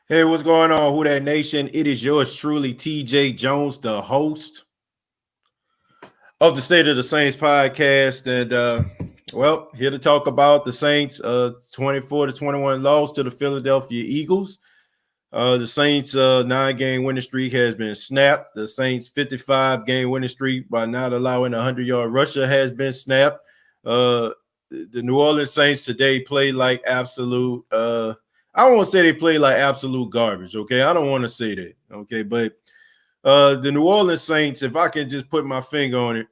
Hey, what's going on, Who That Nation? It is yours truly, TJ Jones, the host of the State of the Saints podcast. And well, here to talk about the Saints 24-21 loss to the Philadelphia Eagles. The Saints 9-game winning streak has been snapped. The Saints 55-game winning streak by not allowing a 100-yard rusher has been snapped. The New Orleans Saints today played like absolute I don't want to say they played like absolute garbage, okay? I don't want to say that, okay? But the New Orleans Saints, if I can just put my finger on it,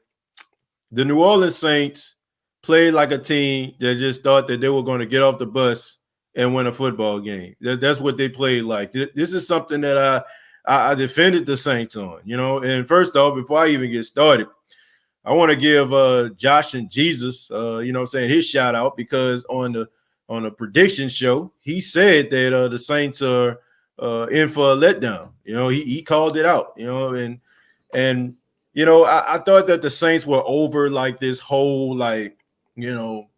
the New Orleans Saints played like a team that just thought that they were going to get off the bus and win a football game. That's what they played like. This is something that I defended the Saints on, you know. And first off, before I even get started, I want to give Josh and Jesus, you know what I'm saying, his shout out because on a prediction show, he said that the Saints are in for a letdown. You know, he called it out, you know, and you know, I thought that the Saints were over like this whole like, you know,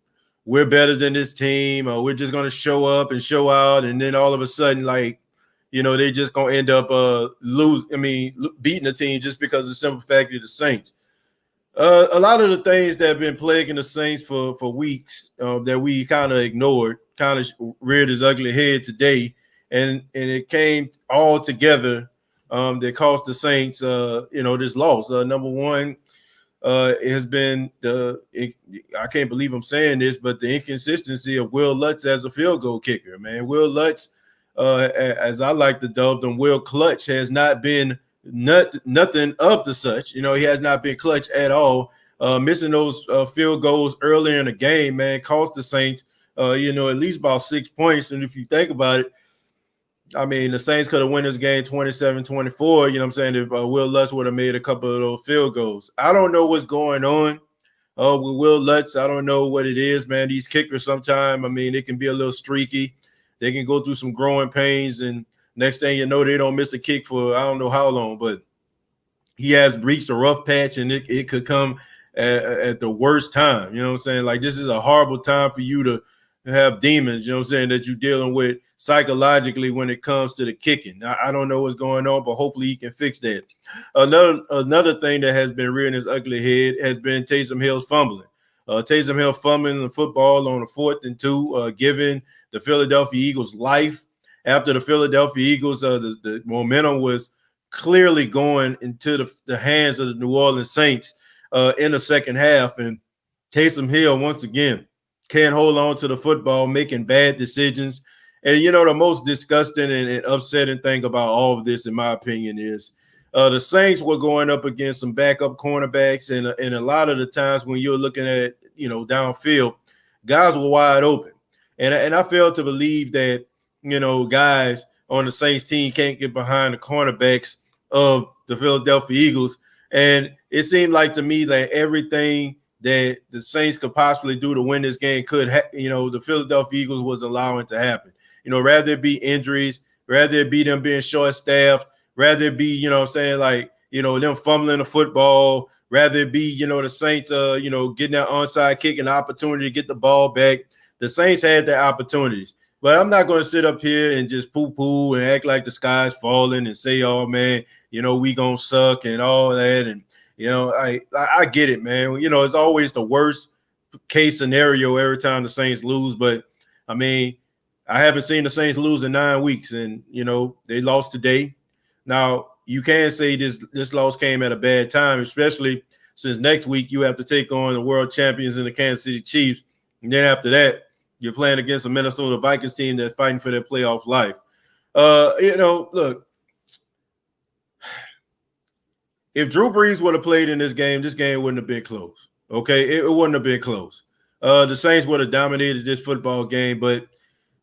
we're better than this team, or we're just gonna show up and show out, and then all of a sudden, like, you know, they just gonna end up beating the team just because of the simple fact of the Saints. A lot of the things that have been plaguing the Saints for weeks that we kind of ignored kind of reared its ugly head today, and it came all together that cost the Saints, you know, this loss. Number one, it has been I can't believe I'm saying this, but the inconsistency of Will Lutz as a field goal kicker. Man, Will Lutz, as I like to dub them, Will Clutch has not been nothing of the such. You know, he has not been clutch at all. Missing those field goals earlier in the game, man, cost the Saints, you know, at least about 6 points. And if you think about it, I mean, the Saints could have won this game 27-24, you know what I'm saying, if Will Lutz would have made a couple of those field goals. I don't know what's going on with Will Lutz. I don't know what it is, man. These kickers sometimes, I mean, they can be a little streaky. They can go through some growing pains, and next thing you know, they don't miss a kick for I don't know how long, but he has reached a rough patch, and it could come at the worst time. You know what I'm saying? Like, this is a horrible time for you to have demons, you know what I'm saying, that you're dealing with psychologically when it comes to the kicking. I don't know what's going on, but hopefully he can fix that. Another thing that has been rearing his ugly head has been Taysom Hill's fumbling. Taysom Hill fumbling the football on a 4th and 2, giving the Philadelphia Eagles life. After the Philadelphia Eagles, the momentum was clearly going into the hands of the New Orleans Saints in the second half. And Taysom Hill, once again, can't hold on to the football, making bad decisions. And, you know, the most disgusting and upsetting thing about all of this, in my opinion, is the Saints were going up against some backup cornerbacks. And a lot of the times when you're looking at, you know, downfield, guys were wide open. And I fail to believe that, you know, guys on the Saints team can't get behind the cornerbacks of the Philadelphia Eagles. And it seemed like to me that everything that the Saints could possibly do to win this game you know, the Philadelphia Eagles was allowing to happen. You know, rather it be injuries, rather it be them being short-staffed, rather it be, you know what I'm saying, like, you know, them fumbling the football, rather it be, you know, the Saints, you know, getting that onside kick and opportunity to get the ball back. The Saints had their opportunities. But I'm not going to sit up here and just poo-poo and act like the sky's falling and say, oh, man, you know, we going to suck and all that. And, you know, I get it, man. You know, it's always the worst case scenario every time the Saints lose. But, I mean, I haven't seen the Saints lose in 9 weeks. And, you know, they lost today. Now, you can say this loss came at a bad time, especially since next week you have to take on the world champions in the Kansas City Chiefs. And then after that, you're playing against a Minnesota Vikings team that's fighting for their playoff life. You know, look, if Drew Brees would have played in this game wouldn't have been close. Okay, it wouldn't have been close. The Saints would have dominated this football game, but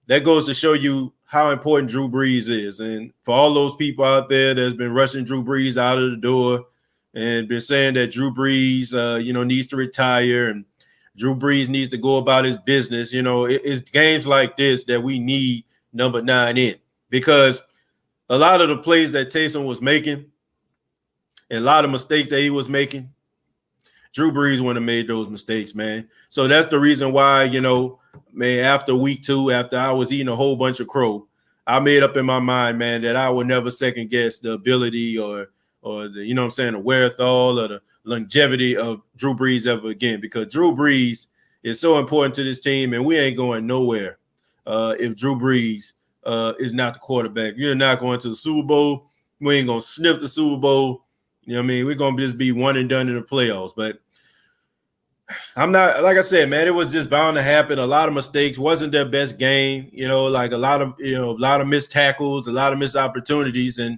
that goes to show you how important Drew Brees is. And for all those people out there that's been rushing Drew Brees out of the door and been saying that Drew Brees, you know, needs to retire and Drew Brees needs to go about his business. You know, it's games like this that we need number 9 in, because a lot of the plays that Taysom was making and a lot of mistakes that he was making, Drew Brees wouldn't have made those mistakes, man. So that's the reason why, you know, man, after week 2, after I was eating a whole bunch of crow, I made up in my mind, man, that I would never second guess the ability or the, you know what I'm saying, the wherewithal or the longevity of Drew Brees ever again, because Drew Brees is so important to this team, and we ain't going nowhere if Drew Brees is not the quarterback. You're not going to the Super Bowl. We ain't gonna sniff the Super Bowl. You know what I mean? We're gonna just be one and done in the playoffs. But I'm not, like I said, man, it was just bound to happen. A lot of mistakes. Wasn't their best game, like a lot of missed tackles, a lot of missed opportunities. And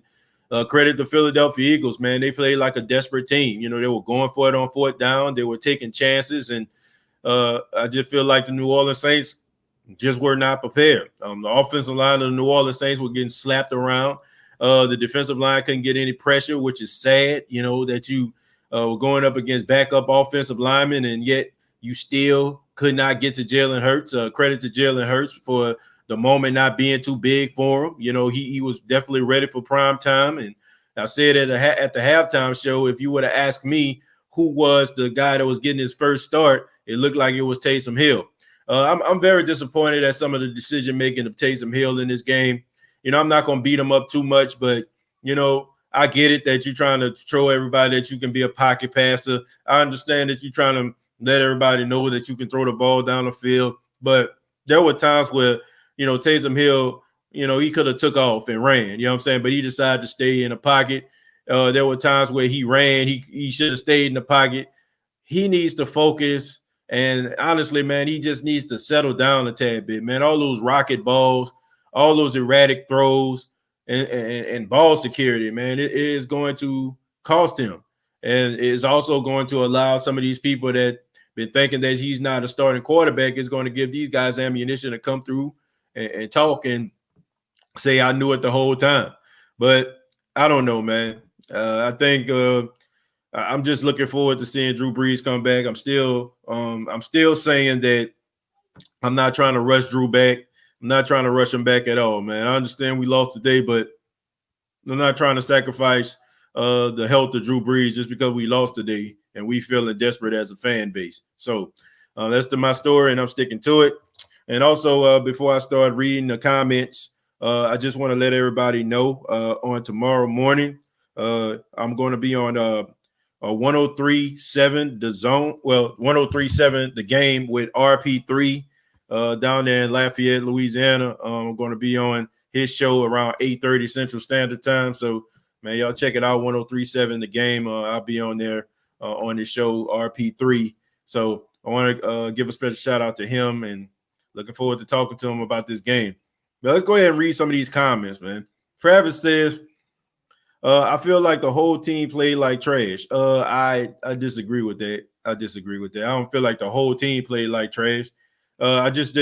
credit the Philadelphia Eagles, man. They played like a desperate team. They were going for it on fourth down. They were taking chances. And I just feel like the New Orleans Saints just were not prepared. The offensive line of the New Orleans Saints were getting slapped around. The defensive line couldn't get any pressure, which is sad, that you were going up against backup offensive linemen, and yet you still could not get to Jalen Hurts. Credit to Jalen Hurts for the moment not being too big for him. He was definitely ready for prime time. And I said at the halftime show, if you would have asked me who was the guy that was getting his first start, it looked like it was Taysom Hill. I'm very disappointed at some of the decision-making of Taysom Hill in this game. I'm not going to beat him up too much, but, I get it that you're trying to show everybody that you can be a pocket passer. I understand that you're trying to let everybody know that you can throw the ball down the field. But there were times where, Taysom Hill, he could have took off and ran, you know what I'm saying? But he decided to stay in the pocket. There were times where he ran. He should have stayed in the pocket. He needs to focus. And honestly, man, he just needs to settle down a tad bit, man. All those rocket balls, all those erratic throws, and ball security, man, it is going to cost him. And it's also going to allow some of these people that been thinking that he's not a starting quarterback is going to give these guys ammunition to come through and talk and say, I knew it the whole time. But I don't know, man. I think I'm just looking forward to seeing Drew Brees come back. I'm still saying that I'm not trying to rush Drew back. I'm not trying to rush him back at all, man. I understand we lost today, but I'm not trying to sacrifice the health of Drew Brees just because we lost today and we feeling desperate as a fan base. So that's my story, and I'm sticking to it. And also, before I start reading the comments, I just want to let everybody know on tomorrow morning, I'm going to be on 103.7 The Zone. Well, 103.7 The Game with RP3. Down there in Lafayette, Louisiana. I'm going to be on his show around 8:30 Central Standard Time. So, man, y'all check it out, 103.7 The Game. I'll be on there on his show, RP3. So I want to give a special shout out to him and looking forward to talking to him about this game. But let's go ahead and read some of these comments, man. Travis says, I feel like the whole team played like trash. I disagree with that. I don't feel like the whole team played like trash. I just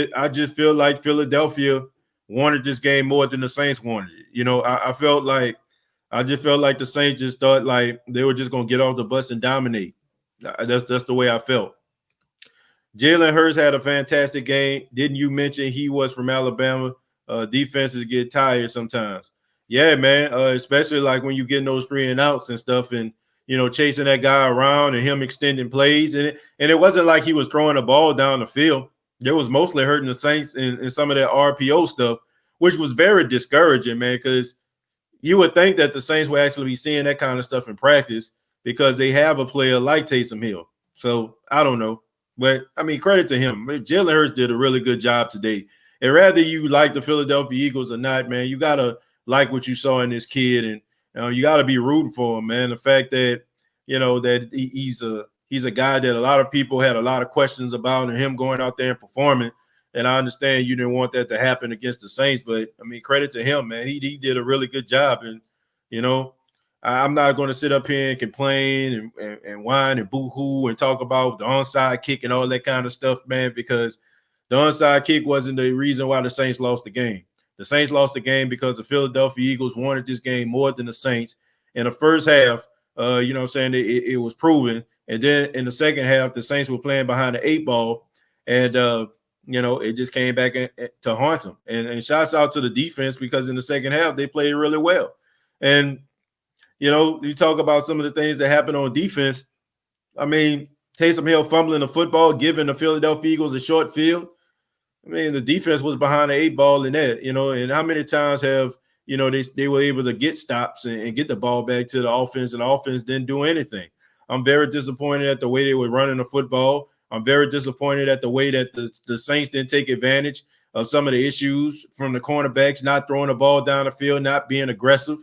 feel like Philadelphia wanted this game more than the Saints wanted it. I just felt like the Saints just thought like they were just gonna get off the bus and dominate. That's the way I felt. Jalen Hurts had a fantastic game. Didn't you mention he was from Alabama? Defenses get tired sometimes. Yeah, man. Especially like when you get those 3 and outs and stuff, and chasing that guy around and him extending plays, and it wasn't like he was throwing the ball down the field. It was mostly hurting the Saints in some of that RPO stuff, which was very discouraging, man, because you would think that the Saints would actually be seeing that kind of stuff in practice because they have a player like Taysom Hill. So I don't know. But, I mean, credit to him. Jalen Hurts did a really good job today. And rather you like the Philadelphia Eagles or not, man, you got to like what you saw in this kid. And you got to be rooting for him, man. The fact that, that he's a guy that a lot of people had a lot of questions about, and him going out there and performing. And I understand you didn't want that to happen against the Saints, but I mean, credit to him, man. He did a really good job. And, I'm not going to sit up here and complain and whine and boo-hoo and talk about the onside kick and all that kind of stuff, man, because the onside kick wasn't the reason why the Saints lost the game. The Saints lost the game because the Philadelphia Eagles wanted this game more than the Saints. In the first half, it was proven. And then in the second half, the Saints were playing behind the 8 ball, and it just came back to haunt them. And shouts out to the defense, because in the second half they played really well. And you talk about some of the things that happened on defense. I mean, Taysom Hill fumbling the football, giving the Philadelphia Eagles a short field. I mean, the defense was behind the 8 ball in that, and how many times have, they were able to get stops and get the ball back to the offense, and the offense didn't do anything. I'm very disappointed at the way they were running the football. I'm very disappointed at the way that the Saints didn't take advantage of some of the issues from the cornerbacks, not throwing the ball down the field, not being aggressive.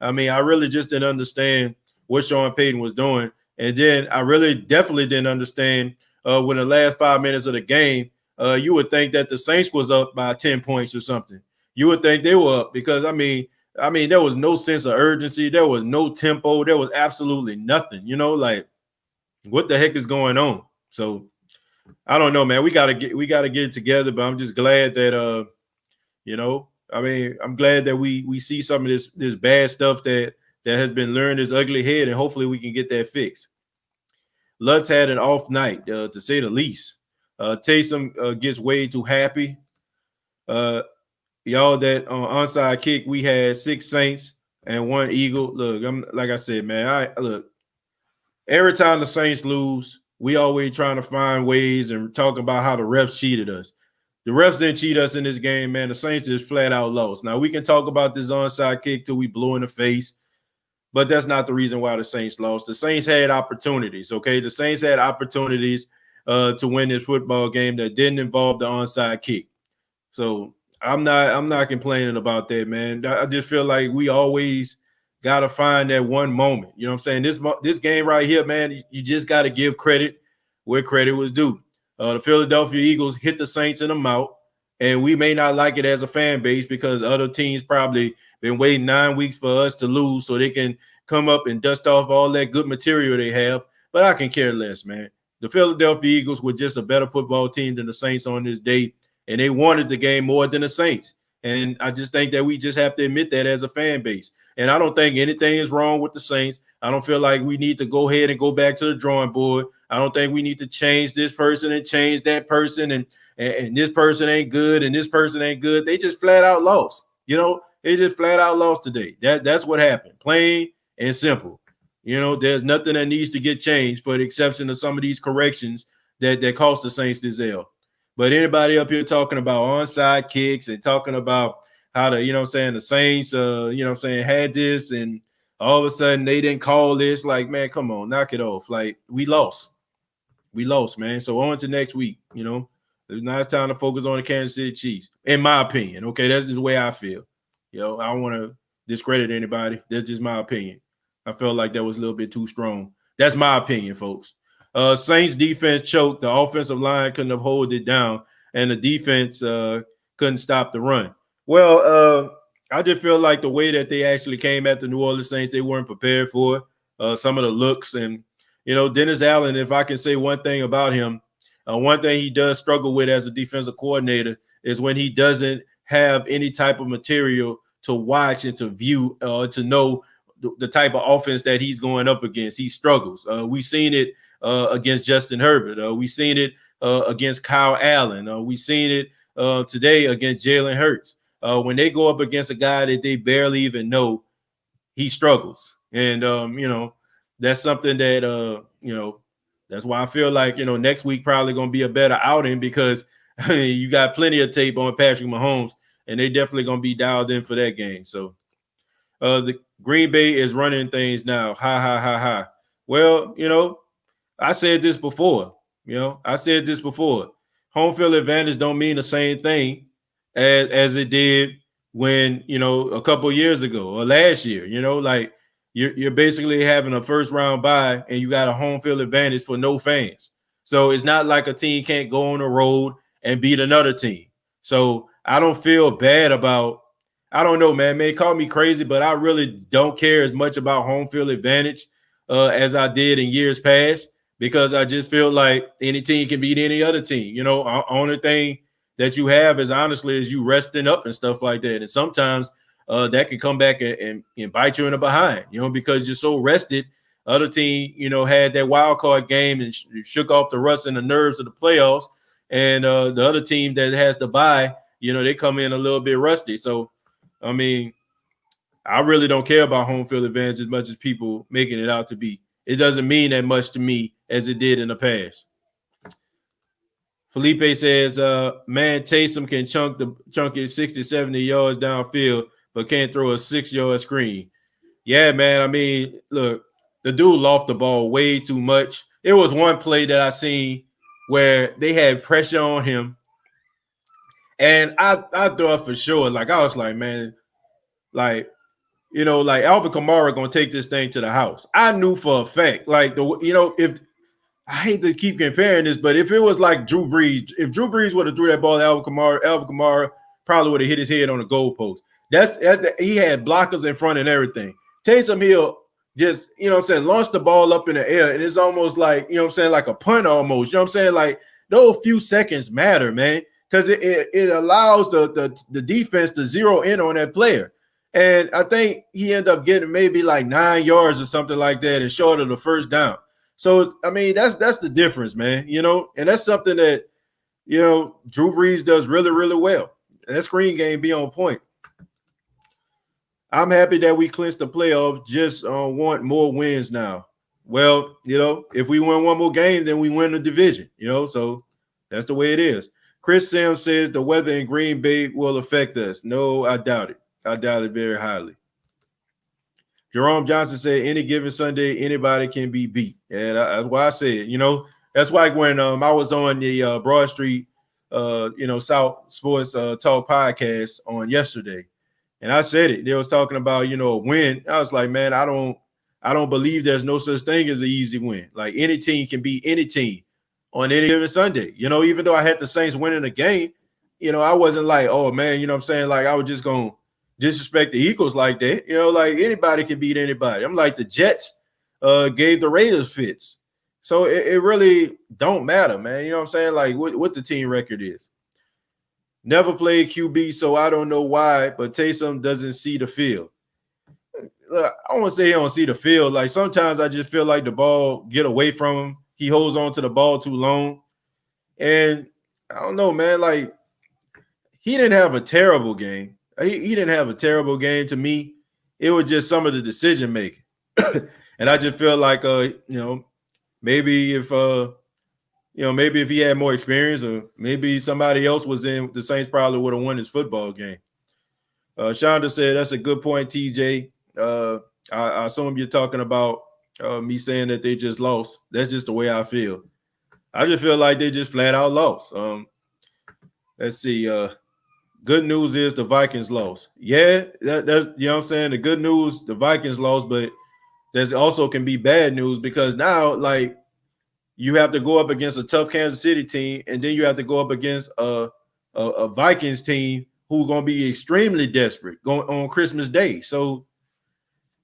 I mean, I really just didn't understand what Sean Payton was doing. And then I really definitely didn't understand when the last 5 minutes of the game, you would think that the Saints was up by 10 points or something. You would think they were up because, I mean, there was no sense of urgency. There was no tempo. There was absolutely nothing, like what the heck is going on? So I don't know, man. We gotta get it together, but I'm just glad that I mean, I'm glad that we see some of this bad stuff that has been learned its ugly head, and hopefully we can get that fixed. Lutz had an off night, to say the least. Taysom gets way too happy. Y'all, that onside kick, we had 6 Saints and 1 Eagle. Look, like I said, man, look, every time the Saints lose, we always trying to find ways and talk about how the refs cheated us. The refs didn't cheat us in this game, man. The Saints just flat out lost. Now, we can talk about this onside kick till we blew in the face, but that's not the reason why the Saints lost. The Saints had opportunities, okay? The Saints had opportunities to win this football game that didn't involve the onside kick. So I'm not complaining about that, man. I just feel like we always got to find that one moment. You know what I'm saying? This game right here, man, you just got to give credit where credit was due. The Philadelphia Eagles hit the Saints in the mouth, and we may not like it as a fan base because other teams probably been waiting 9 weeks for us to lose so they can come up and dust off all that good material they have. But I can care less, man. The Philadelphia Eagles were just a better football team than the Saints on this day, and they wanted the game more than the Saints. And I just think that we just have to admit that as a fan base. And I don't think anything is wrong with the Saints. I don't feel like we need to go ahead and go back to the drawing board. I don't think we need to change this person and change that person and this person ain't good and this person ain't good. They just flat out lost. They just flat out lost today. That's what happened. Plain and simple. There's nothing that needs to get changed for the exception of some of these corrections that cost the Saints this L. But anybody up here talking about onside kicks and talking about how the Saints, had this and all of a sudden they didn't call this, like, man, come on, knock it off. Like, we lost. We lost, man. So on to next week, Now it's time to focus on the Kansas City Chiefs, in my opinion. Okay, that's just the way I feel. I don't want to discredit anybody. That's just my opinion. I felt like that was a little bit too strong. That's my opinion, folks. Saints defense choked. The offensive line couldn't have hold it down, and the defense couldn't stop the run. Well, I just feel like the way that they actually came at the New Orleans Saints, they weren't prepared for some of the looks. And, Dennis Allen, if I can say one thing about him, one thing he does struggle with as a defensive coordinator is when he doesn't have any type of material to watch and to view to know the type of offense that he's going up against. He struggles. We've seen it against Justin Herbert. We've seen it against Kyle Allen. We've seen it today against Jalen Hurts. When they go up against a guy that they barely even know, he struggles. And, that's something that, that's why I feel like, next week probably going to be a better outing because you got plenty of tape on Patrick Mahomes, and they definitely going to be dialed in for that game. So the Green Bay is running things now. Ha, ha, ha, ha. Well, I said this before. Home field advantage don't mean the same thing as it did when, a couple of years ago or last year. Like you're basically having a first round bye and you got a home field advantage for no fans. So it's not like a team can't go on the road and beat another team. So I don't feel bad about, I don't know, man. May call me crazy, but I really don't care as much about home field advantage as I did in years past because I just feel like any team can beat any other team. Only thing that you have is honestly is you resting up and stuff like that. And sometimes that can come back and bite you in the behind, because you're so rested. Other team, had that wild card game and shook off the rust and the nerves of the playoffs. And the other team that has the bye, they come in a little bit rusty. So, I mean, I really don't care about home field advantage as much as people making it out to be. It doesn't mean that much to me as it did in the past. Felipe says, man, Taysom can chunk it 60, 70 yards downfield, but can't throw a 6-yard screen. Yeah, man. I mean, look, the dude lost the ball way too much. It was one play that I seen where they had pressure on him. And I thought for sure, like I was like, man, like, you know, like Alvin Kamara gonna take this thing to the house. I knew for a fact, like if I hate to keep comparing this, but if it was like Drew Brees, if Drew Brees would have threw that ball to Alvin Kamara probably would have hit his head on the goalpost. He had blockers in front and everything. Taysom Hill just, you know what I'm saying, launched the ball up in the air, and it's almost like, you know what I'm saying, like a punt almost. You know what I'm saying? Like those few seconds matter, man, because it allows the defense to zero in on that player. And I think he ended up getting maybe like 9 yards or something like that and short of the first down. So, I mean, that's the difference, man, you know, and that's something that, you know, Drew Brees does really, really well. That screen game be on point. I'm happy that we clinched the playoffs, just want more wins now. Well, you know, if we win one more game, then we win the division, you know, so that's the way it is. Chris Sam says the weather in Green Bay will affect us. No, I doubt it. I doubt it very highly. Jerome Johnson said, any given Sunday, anybody can be beat. And that's why I said, you know, that's why when I was on the Broad Street, South Sports Talk podcast on yesterday, and I said it. They was talking about, you know, a win. I was like, man, I don't believe there's no such thing as an easy win. Like any team can beat any team on any given Sunday. You know, even though I had the Saints winning the game, you know, I wasn't like, oh man, you know what I'm saying? Like I was just going to disrespect the Eagles like that. You know, like anybody can beat anybody. I'm like the Jets gave the Raiders fits. So it really don't matter, man. You know what I'm saying? Like what the team record is. Never played QB, so I don't know why, but Taysom doesn't see the field. Look, I don't want to say he don't see the field. Like sometimes I just feel like the ball get away from him. He holds on to the ball too long. And I don't know, man. Like he didn't have a terrible game. He didn't have a terrible game to me. It was just some of the decision making. And I just feel like maybe if maybe if he had more experience, or maybe somebody else was in, the Saints probably would have won his football game. Shonda said, that's a good point, TJ. I assume you're talking about me saying that they just lost. That's just the way I feel. I just feel like they just flat out lost. Let's see. Good news is the Vikings lost. Yeah, that's, you know what I'm saying? The good news, the Vikings lost, but there's also can be bad news because now, like, you have to go up against a tough Kansas City team, and then you have to go up against a Vikings team who's going to be extremely desperate going on Christmas Day. So,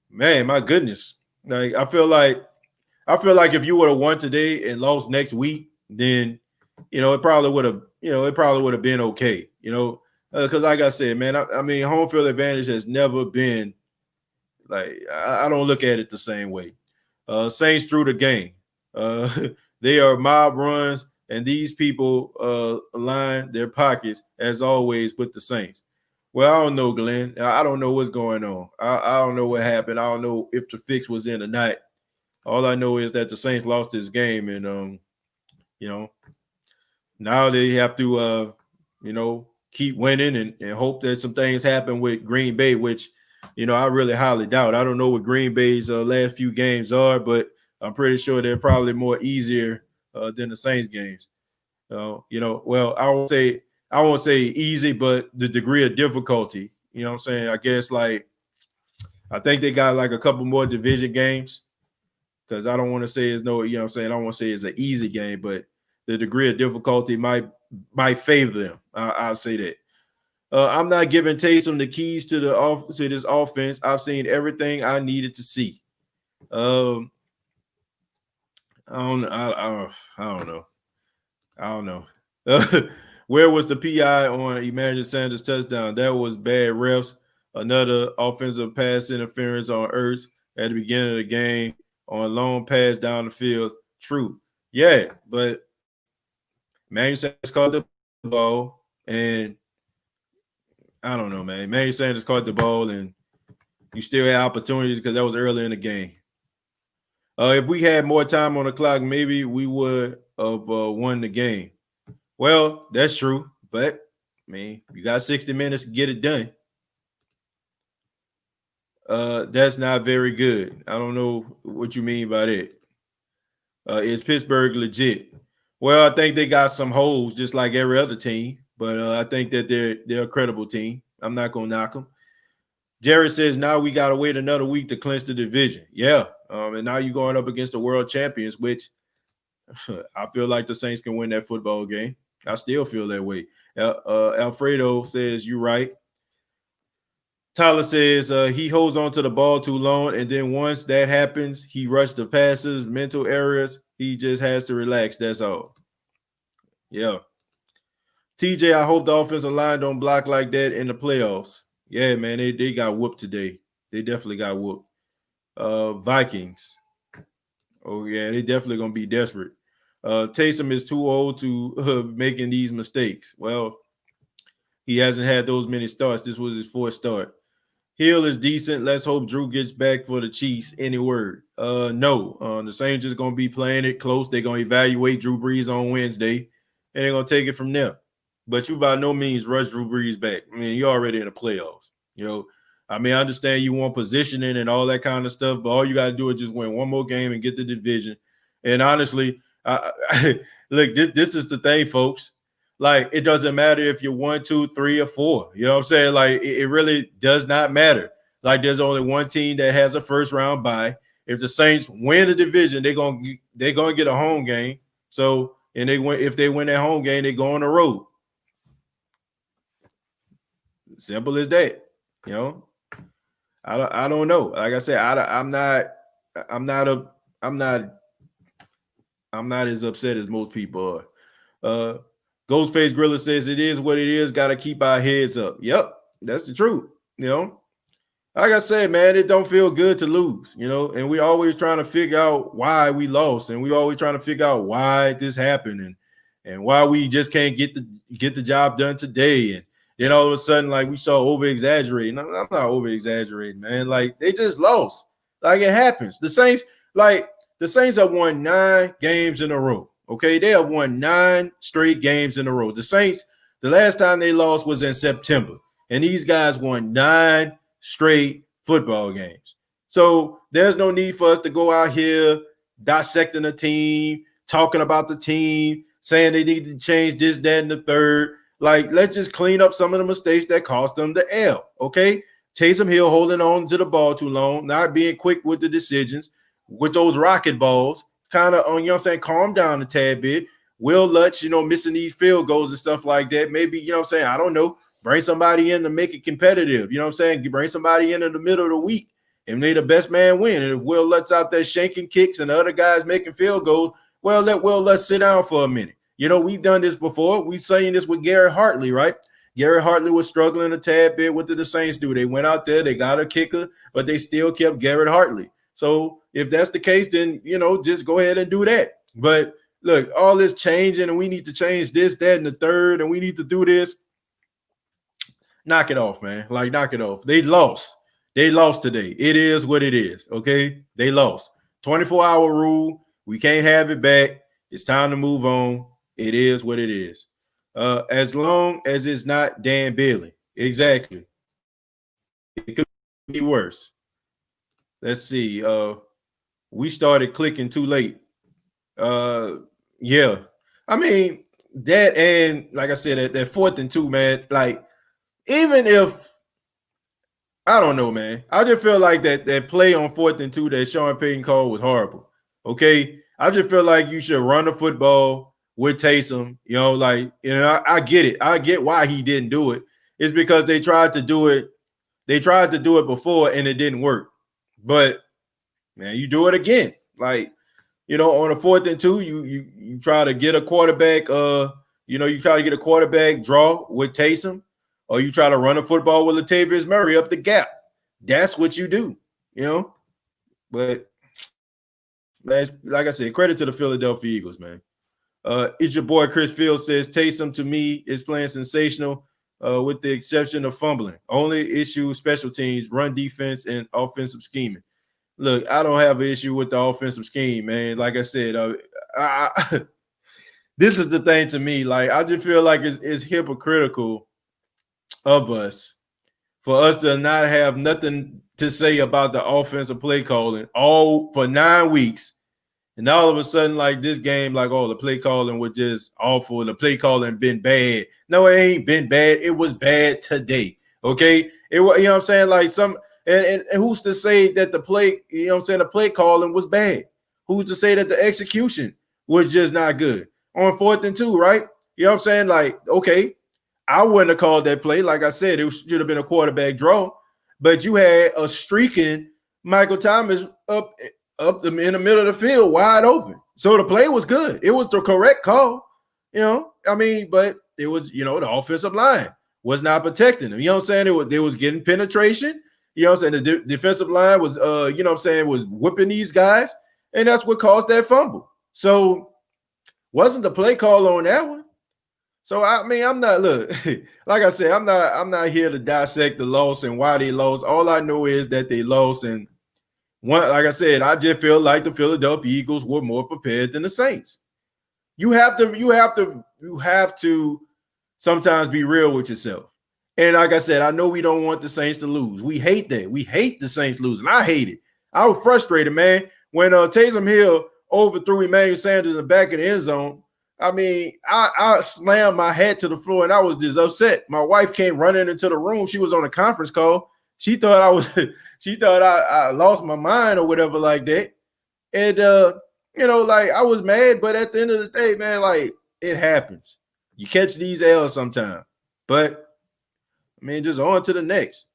man, my goodness. Like, I feel like if you would have won today and lost next week, then, you know, it probably would have been okay, you know. Because like I said, man, I mean, home field advantage has never been like, I don't look at it the same way. Saints through the game. They are mob runs, and these people line their pockets as always with the Saints. Well, I don't know, Glenn. I don't know what's going on. I don't know what happened. I don't know if the fix was in or not. All I know is that the Saints lost this game, and now they have to keep winning and hope that some things happen with Green Bay, which, you know, I really highly doubt. I don't know what Green Bay's last few games are, but I'm pretty sure they're probably more easier than the Saints games. Well, I won't say easy, but the degree of difficulty, you know what I'm saying? I guess, like, I think they got like a couple more division games, because I don't want to say it's no, you know what I'm saying? I don't want to say it's an easy game, but the degree of difficulty might favor them. I'll say that. I'm not giving Taysom the keys to this offense. I've seen everything I needed to see. I don't know. Where was the PI on Emmanuel Sanders' touchdown? That was bad refs. Another offensive pass interference on Ertz at the beginning of the game on a long pass down the field. True. Yeah, but Emmanuel Sanders caught the ball, and I don't know, man. Emmanuel Sanders caught the ball, and you still had opportunities because that was early in the game. If we had more time on the clock, maybe we would have won the game. Well, that's true, but I mean, you got 60 minutes to get it done. That's not very good. I don't know what you mean by that. Is Pittsburgh legit? Well, I think they got some holes, just like every other team. But I think that they're a credible team. I'm not gonna knock them. Jared says now we gotta wait another week to clinch the division. Yeah, and now you're going up against the world champions, which I feel like the Saints can win that football game. I still feel that way. Alfredo says you're right. Tyler says he holds on to the ball too long, and then once that happens, he rushed the passes, mental errors. He just has to relax. That's all. Yeah. TJ, I hope the offensive line don't block like that in the playoffs. Yeah, man, they got whooped today. They definitely got whooped. Vikings. Oh, yeah, they definitely going to be desperate. Taysom is too old to making these mistakes. Well, he hasn't had those many starts. This was his fourth start. Hill is decent. Let's hope Drew gets back for the Chiefs. Any word? No. The Saints just going to be playing it close. They're going to evaluate Drew Brees on Wednesday, and they're going to take it from there. But you by no means rush Drew Brees back. I mean, you're already in the playoffs. You know, I mean, I understand you want positioning and all that kind of stuff, but all you got to do is just win one more game and get the division. And honestly, look, this is the thing, folks. Like, it doesn't matter if you're 1, 2, 3, or 4. You know what I'm saying? Like, it really does not matter. Like, there's only one team that has a first round bye. If the Saints win the division, they're gonna get a home game. So, and if they win that home game, they go on the road. Simple as that. You know, I don't know. Like I said, I'm not as upset as most people are. Ghostface Gorilla says it is what it is. Got to keep our heads up. Yep, that's the truth. You know, like I said, man, it don't feel good to lose. You know, and we always trying to figure out why we lost, and we always trying to figure out why this happened, and why we just can't get the job done today. And then all of a sudden, like, we saw over exaggerating. I'm not over exaggerating, man. Like, they just lost. Like, it happens. The Saints have won 9 games in a row. Okay, they have won 9 straight games in a row. The Saints, the last time they lost was in September, and these guys won 9 straight football games. So there's no need for us to go out here dissecting the team, talking about the team, saying they need to change this, that, and the third. Like, let's just clean up some of the mistakes that cost them the L, okay? Taysom Hill holding on to the ball too long, not being quick with the decisions, with those rocket balls, kind of, you know what I'm saying, calm down a tad bit. Will Lutz, you know, missing these field goals and stuff like that. Maybe, you know what I'm saying, I don't know, bring somebody in to make it competitive. You know what I'm saying? Bring somebody in the middle of the week and may the best man win. And if Will Lutz out there shanking kicks and the other guys making field goals, well, let Will Lutz sit down for a minute. You know, we've done this before. We've seen this with Garrett Hartley, right? Garrett Hartley was struggling a tad bit. What did the Saints do? They went out there, they got a kicker, but they still kept Garrett Hartley. So if that's the case, then, you know, just go ahead and do that. But look, all this changing, and we need to change this, that, and the third, and we need to do this. Knock it off, man. Like, knock it off. They lost. They lost today. It is what it is, okay? They lost. 24-hour rule. We can't have it back. It's time to move on. It is what it is. As long as it's not Dan Bailey. Exactly. It could be worse. Let's see. We started clicking too late. Yeah. I mean, that, and like I said, that 4th and 2, man, like, even if, I don't know, man, I just feel like that play on 4th and 2 that Sean Payton called was horrible. Okay. I just feel like you should run the football with Taysom, you know, like, you know, I get it. I get why he didn't do it. It's because they tried to do it. They tried to do it before and it didn't work. But, man, you do it again. Like, you know, on a 4th and 2, you try to get a quarterback, you try to get a quarterback draw with Taysom, or you try to run a football with Latavius Murray up the gap. That's what you do, you know. But, like I said, credit to the Philadelphia Eagles, man. It's your boy Chris Fields says Taysom to me is playing sensational, with the exception of fumbling. Only issue special teams, run defense, and offensive scheming. Look, I don't have an issue with the offensive scheme, man. Like I said, this is the thing to me. Like, I just feel like it's hypocritical of us for us to not have nothing to say about the offensive play calling all for 9 weeks. And all of a sudden, like this game, like, oh, the play calling was just awful. The play calling been bad. No, it ain't been bad. It was bad today. Okay. It was, you know what I'm saying? Like and who's to say that the play, you know what I'm saying, the play calling was bad? Who's to say that the execution was just not good? On 4th and 2, right? You know what I'm saying? Like, okay, I wouldn't have called that play. Like I said, it should have been a quarterback draw, but you had a streaking Michael Thomas up in the middle of the field, wide open. So the play was good. It was the correct call, you know. I mean, but it was, you know, the offensive line was not protecting them. You know what I'm saying? They was getting penetration. You know what I'm saying? The defensive line was, you know what I'm saying, was whipping these guys, and that's what caused that fumble. So wasn't the play call on that one? So I mean, I'm not, look, like I said, I'm not here to dissect the loss and why they lost. All I know is that they lost, and like I said, I just feel like the Philadelphia Eagles were more prepared than the Saints. You have to sometimes be real with yourself. And like I said, I know we don't want the Saints to lose. We hate that. We hate the Saints losing. I hate it. I was frustrated, man, when Taysom Hill overthrew Emmanuel Sanders in the back of the end zone. I mean, I slammed my head to the floor and I was just upset. My wife came running into the room. She was on a conference call. She thought I lost my mind or whatever like that. And, you know, like I was mad, but at the end of the day, man, like it happens. You catch these L's sometimes. But, I mean, just on to the next.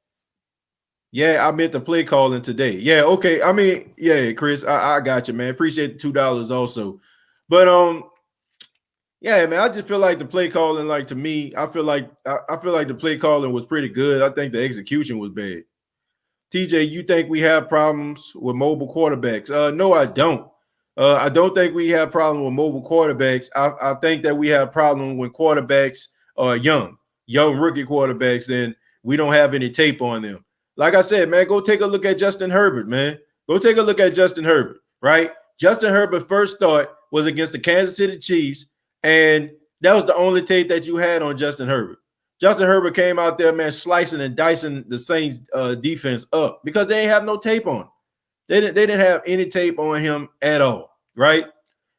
Yeah, I meant the play calling today. Yeah, okay. I mean, yeah, Chris, I got you, man. Appreciate the $2 also. But, yeah, man, I just feel like the play calling, like to me, I feel like the play calling was pretty good. I think the execution was bad. TJ, you think we have problems with mobile quarterbacks? No, I don't. I don't think we have problems with mobile quarterbacks. I think that we have problems when quarterbacks are young rookie quarterbacks, and we don't have any tape on them. Like I said, man, go take a look at Justin Herbert, man. Go take a look at Justin Herbert, right? Justin Herbert first start was against the Kansas City Chiefs, and that was the only tape that you had on Justin Herbert. Justin Herbert came out there, man, slicing and dicing the Saints defense up because they didn't have no tape on him. They didn't have any tape on him at all, right?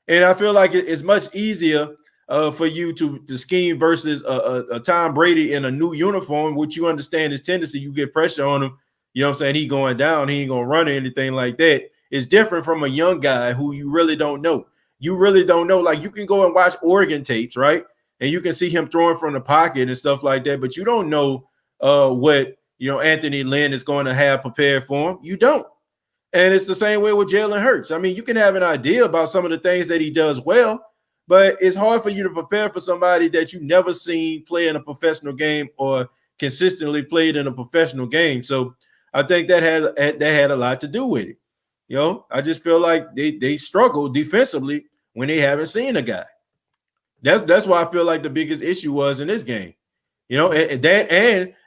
And I feel like it's much easier for you to scheme versus a Tom Brady in a new uniform, which you understand his tendency. You get pressure on him. You know what I'm saying? He going down. He ain't going to run or anything like that. It's different from a young guy who you really don't know. You really don't know. Like, you can go and watch Oregon tapes, right? And you can see him throwing from the pocket and stuff like that, but you don't know what, you know, Anthony Lynn is going to have prepared for him. You don't. And it's the same way with Jalen Hurts. I mean, you can have an idea about some of the things that he does well, but it's hard for you to prepare for somebody that you've never seen play in a professional game or consistently played in a professional game. So I think that had a lot to do with it. You know, I just feel like they struggle defensively when they haven't seen a guy. That's why I feel like the biggest issue was in this game. You know, and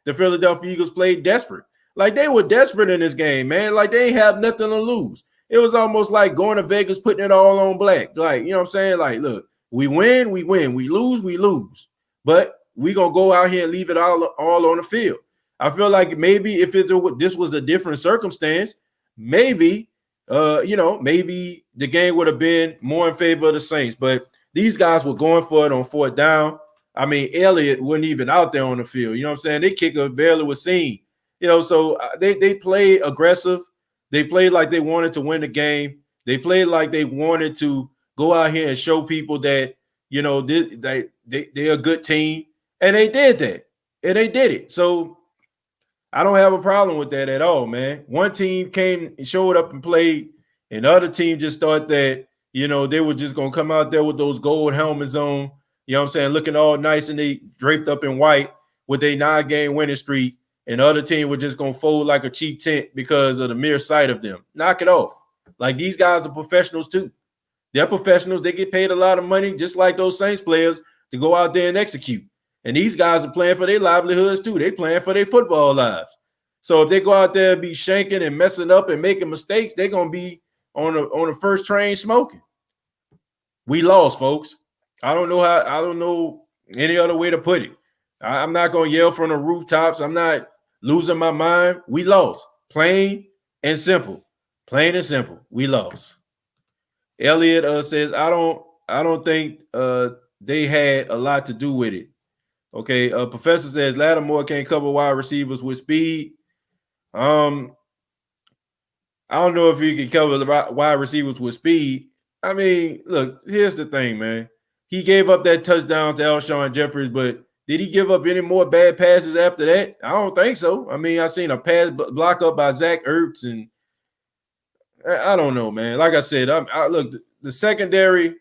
the Philadelphia Eagles played desperate. Like, they were desperate in this game, man. Like, they ain't have nothing to lose. It was almost like going to Vegas, putting it all on black. Like, you know what I'm saying? Like, look, we win, we win. We lose. But we going to go out here and leave it all on the field. I feel like maybe if this was a different circumstance, maybe, you know, maybe the game would have been more in favor of the Saints. But these guys were going for it on 4th down. I mean, Elliott wasn't even out there on the field. You know what I'm saying? They kicker barely was seen. You know, so they played aggressive. They played like they wanted to win the game. They played like they wanted to go out here and show people that, you know, they're a good team. And they did that. And they did it. So I don't have a problem with that at all, man. One team came and showed up and played, and the other team just thought that, you know, they were just going to come out there with those gold helmets on, you know what I'm saying, looking all nice and they draped up in white with a 9-game winning streak. And the other team were just going to fold like a cheap tent because of the mere sight of them. Knock it off. Like, these guys are professionals too. They're professionals. They get paid a lot of money, just like those Saints players, to go out there and execute. And these guys are playing for their livelihoods too. They playing for their football lives. So if they go out there and be shanking and messing up and making mistakes, they're going to be on the first train smoking. We lost, folks. I don't know any other way to put it. I'm not going to yell from the rooftops. I'm not losing my mind. We lost. Plain and simple. Plain and simple. We lost. Elliot says, I don't think they had a lot to do with it. Okay. Professor says Lattimore can't cover wide receivers with speed. I don't know if he can cover the wide receivers with speed. I mean, look, here's the thing, man. He gave up that touchdown to Alshon Jeffries, but did he give up any more bad passes after that? I don't think so. I mean, I seen a pass block up by Zach Ertz, and I don't know, man. Like I said, look, the secondary.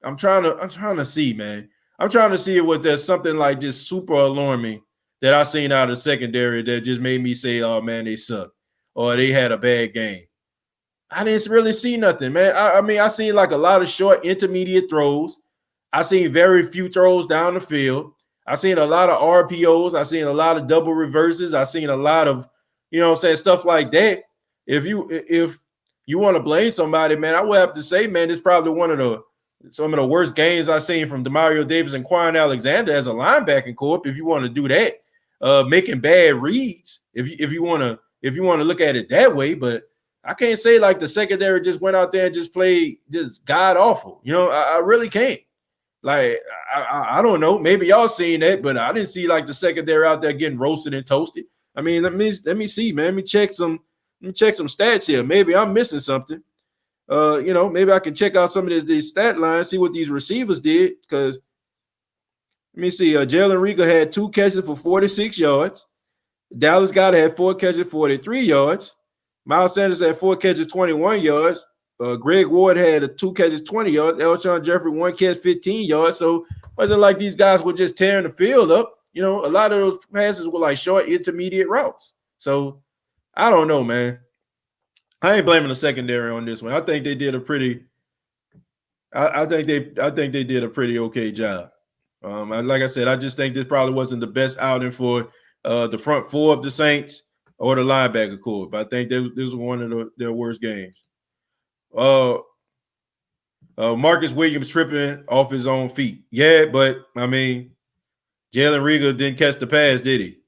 I'm trying to see, man. I'm trying to see if there's something like just super alarming that I seen out of the secondary that just made me say, "Oh man, they suck," or they had a bad game. I didn't really see nothing, man. I mean, I seen like a lot of short intermediate throws. I seen very few throws down the field. I seen a lot of RPOs. I seen a lot of double reverses. I seen a lot of, you know what I'm saying, stuff like that. If you want to blame somebody, man, I would have to say, man, it's probably some of the worst games I've seen from Demario Davis and Kwon Alexander as a linebacking corp. If you want to do that, making bad reads, if you want to look at it that way, but I can't say like the secondary just went out there and just played just god awful. You know, I really can't. Like I don't know. Maybe y'all seen that, but I didn't see like the secondary out there getting roasted and toasted. I mean, let me see, man. Let me check some stats here. Maybe I'm missing something. You know, maybe I can check out some of these stat lines, see what these receivers did. Because let me see. Jalen Reagor had 2 catches for 46 yards. Dallas Goedert had 4 catches, 43 yards. Miles Sanders had 4 catches, 21 yards. Greg Ward had 2 catches, 20 yards. Alshon Jeffrey 1 catch, 15 yards. So it wasn't like these guys were just tearing the field up. You know, a lot of those passes were like short intermediate routes. So I don't know, man. I ain't blaming the secondary on this one. I think they did a pretty. I think they did a pretty okay job. Like I said, I just think this probably wasn't the best outing for the front four of the Saints or the linebacker corps. But I think this was one of their worst games. Marcus Williams tripping off his own feet. Yeah, but I mean, Jalen Reagor didn't catch the pass, did he?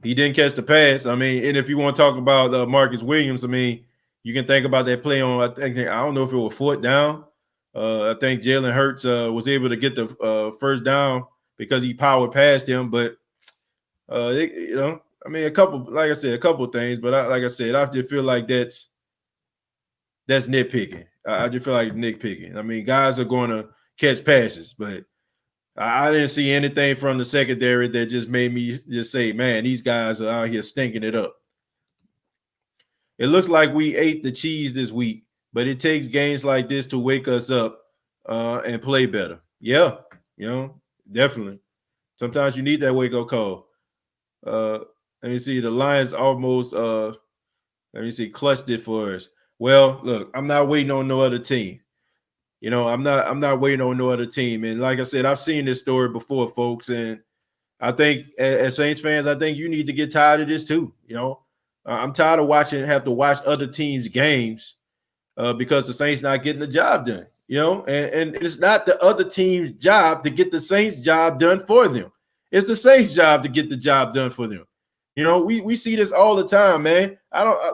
He didn't catch the pass. I mean, and if you want to talk about Marcus Williams, I mean, you can think about that play on. I don't know if it was 4th down. I think Jalen Hurts was able to get the first down because he powered past him. But you know, I mean, a couple things. But like I said, I just feel like that's nitpicking. I just feel like nitpicking. I mean, guys are going to catch passes, but I didn't see anything from the secondary that just made me just say, man, these guys are out here stinking it up. It looks like we ate the cheese this week, but it takes games like this to wake us up and play better. Yeah, you know, definitely. Sometimes you need that wake-up call. Let me see. The Lions almost clutched it for us. Well, look, I'm not waiting on no other team. You know, I'm not waiting on no other team. And like I said, I've seen this story before, folks. And I think as Saints fans, I think you need to get tired of this too. You know, I'm tired of have to watch other teams' games because the Saints not getting the job done. You know, and it's not the other team's job to get the Saints' job done for them. It's the Saints' job to get the job done for them. You know, we see this all the time, man.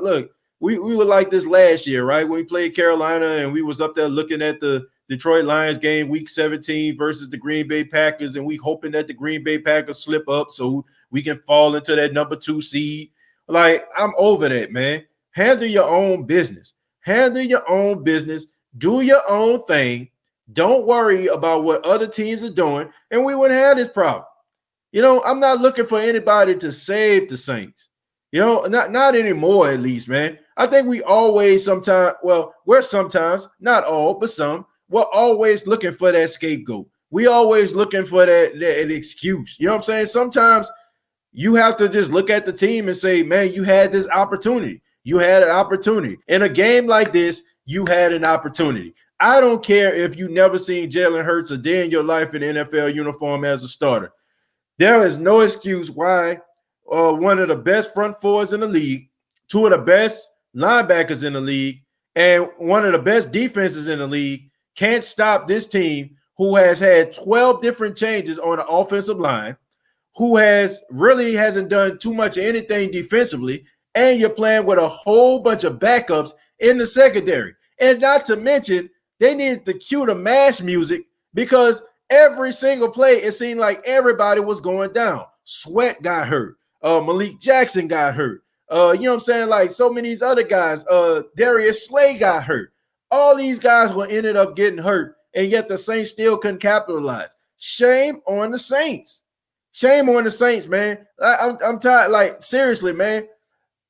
Look. We were like this last year, right? When we played Carolina and we was up there looking at the Detroit Lions game week 17 versus the Green Bay Packers, and we hoping that the Green Bay Packers slip up so we can fall into that number 2 seed. Like, I'm over that, man. Handle your own business. Handle your own business. Do your own thing. Don't worry about what other teams are doing, and we wouldn't have this problem. You know, I'm not looking for anybody to save the Saints. You know, not anymore, at least, man. I think we always we're sometimes, not all, but some, we're always looking for that scapegoat. We always looking for that excuse. You know what I'm saying? Sometimes you have to just look at the team and say, man, you had this opportunity. You had an opportunity. In a game like this, you had an opportunity. I don't care if you never seen Jalen Hurts a day in your life in an NFL uniform as a starter. There is no excuse why one of the best front fours in the league, 2 of the best linebackers in the league, and one of the best defenses in the league can't stop this team who has had 12 different changes on the offensive line, who hasn't done too much of anything defensively, and you're playing with a whole bunch of backups in the secondary. And not to mention, they needed to cue the MASH music because every single play, it seemed like everybody was going down. Sweat got hurt. Malik Jackson got hurt. You know what I'm saying? Like so many of these other guys, Darius Slay got hurt. All these guys will ended up getting hurt, and yet the Saints still couldn't capitalize. Shame on the Saints. Shame on the Saints, man. I'm tired. Like, seriously, man.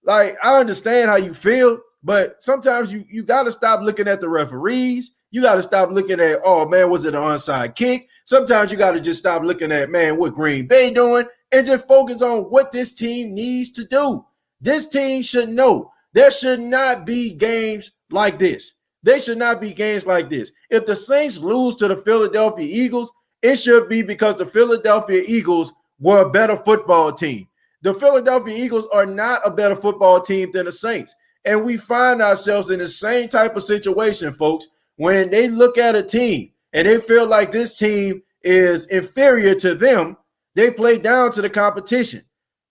Like, I understand how you feel, but sometimes you got to stop looking at the referees. You got to stop looking at, oh, man, was it an onside kick? Sometimes you got to just stop looking at, man, what Green Bay doing, and just focus on what this team needs to do. This team should know there should not be games like this. They should not be games like this. If the Saints lose to the Philadelphia Eagles, it should be because the Philadelphia Eagles were a better football team. The Philadelphia Eagles are not a better football team than the Saints. And we find ourselves in the same type of situation, folks, when they look at a team and they feel like this team is inferior to them, they play down to the competition.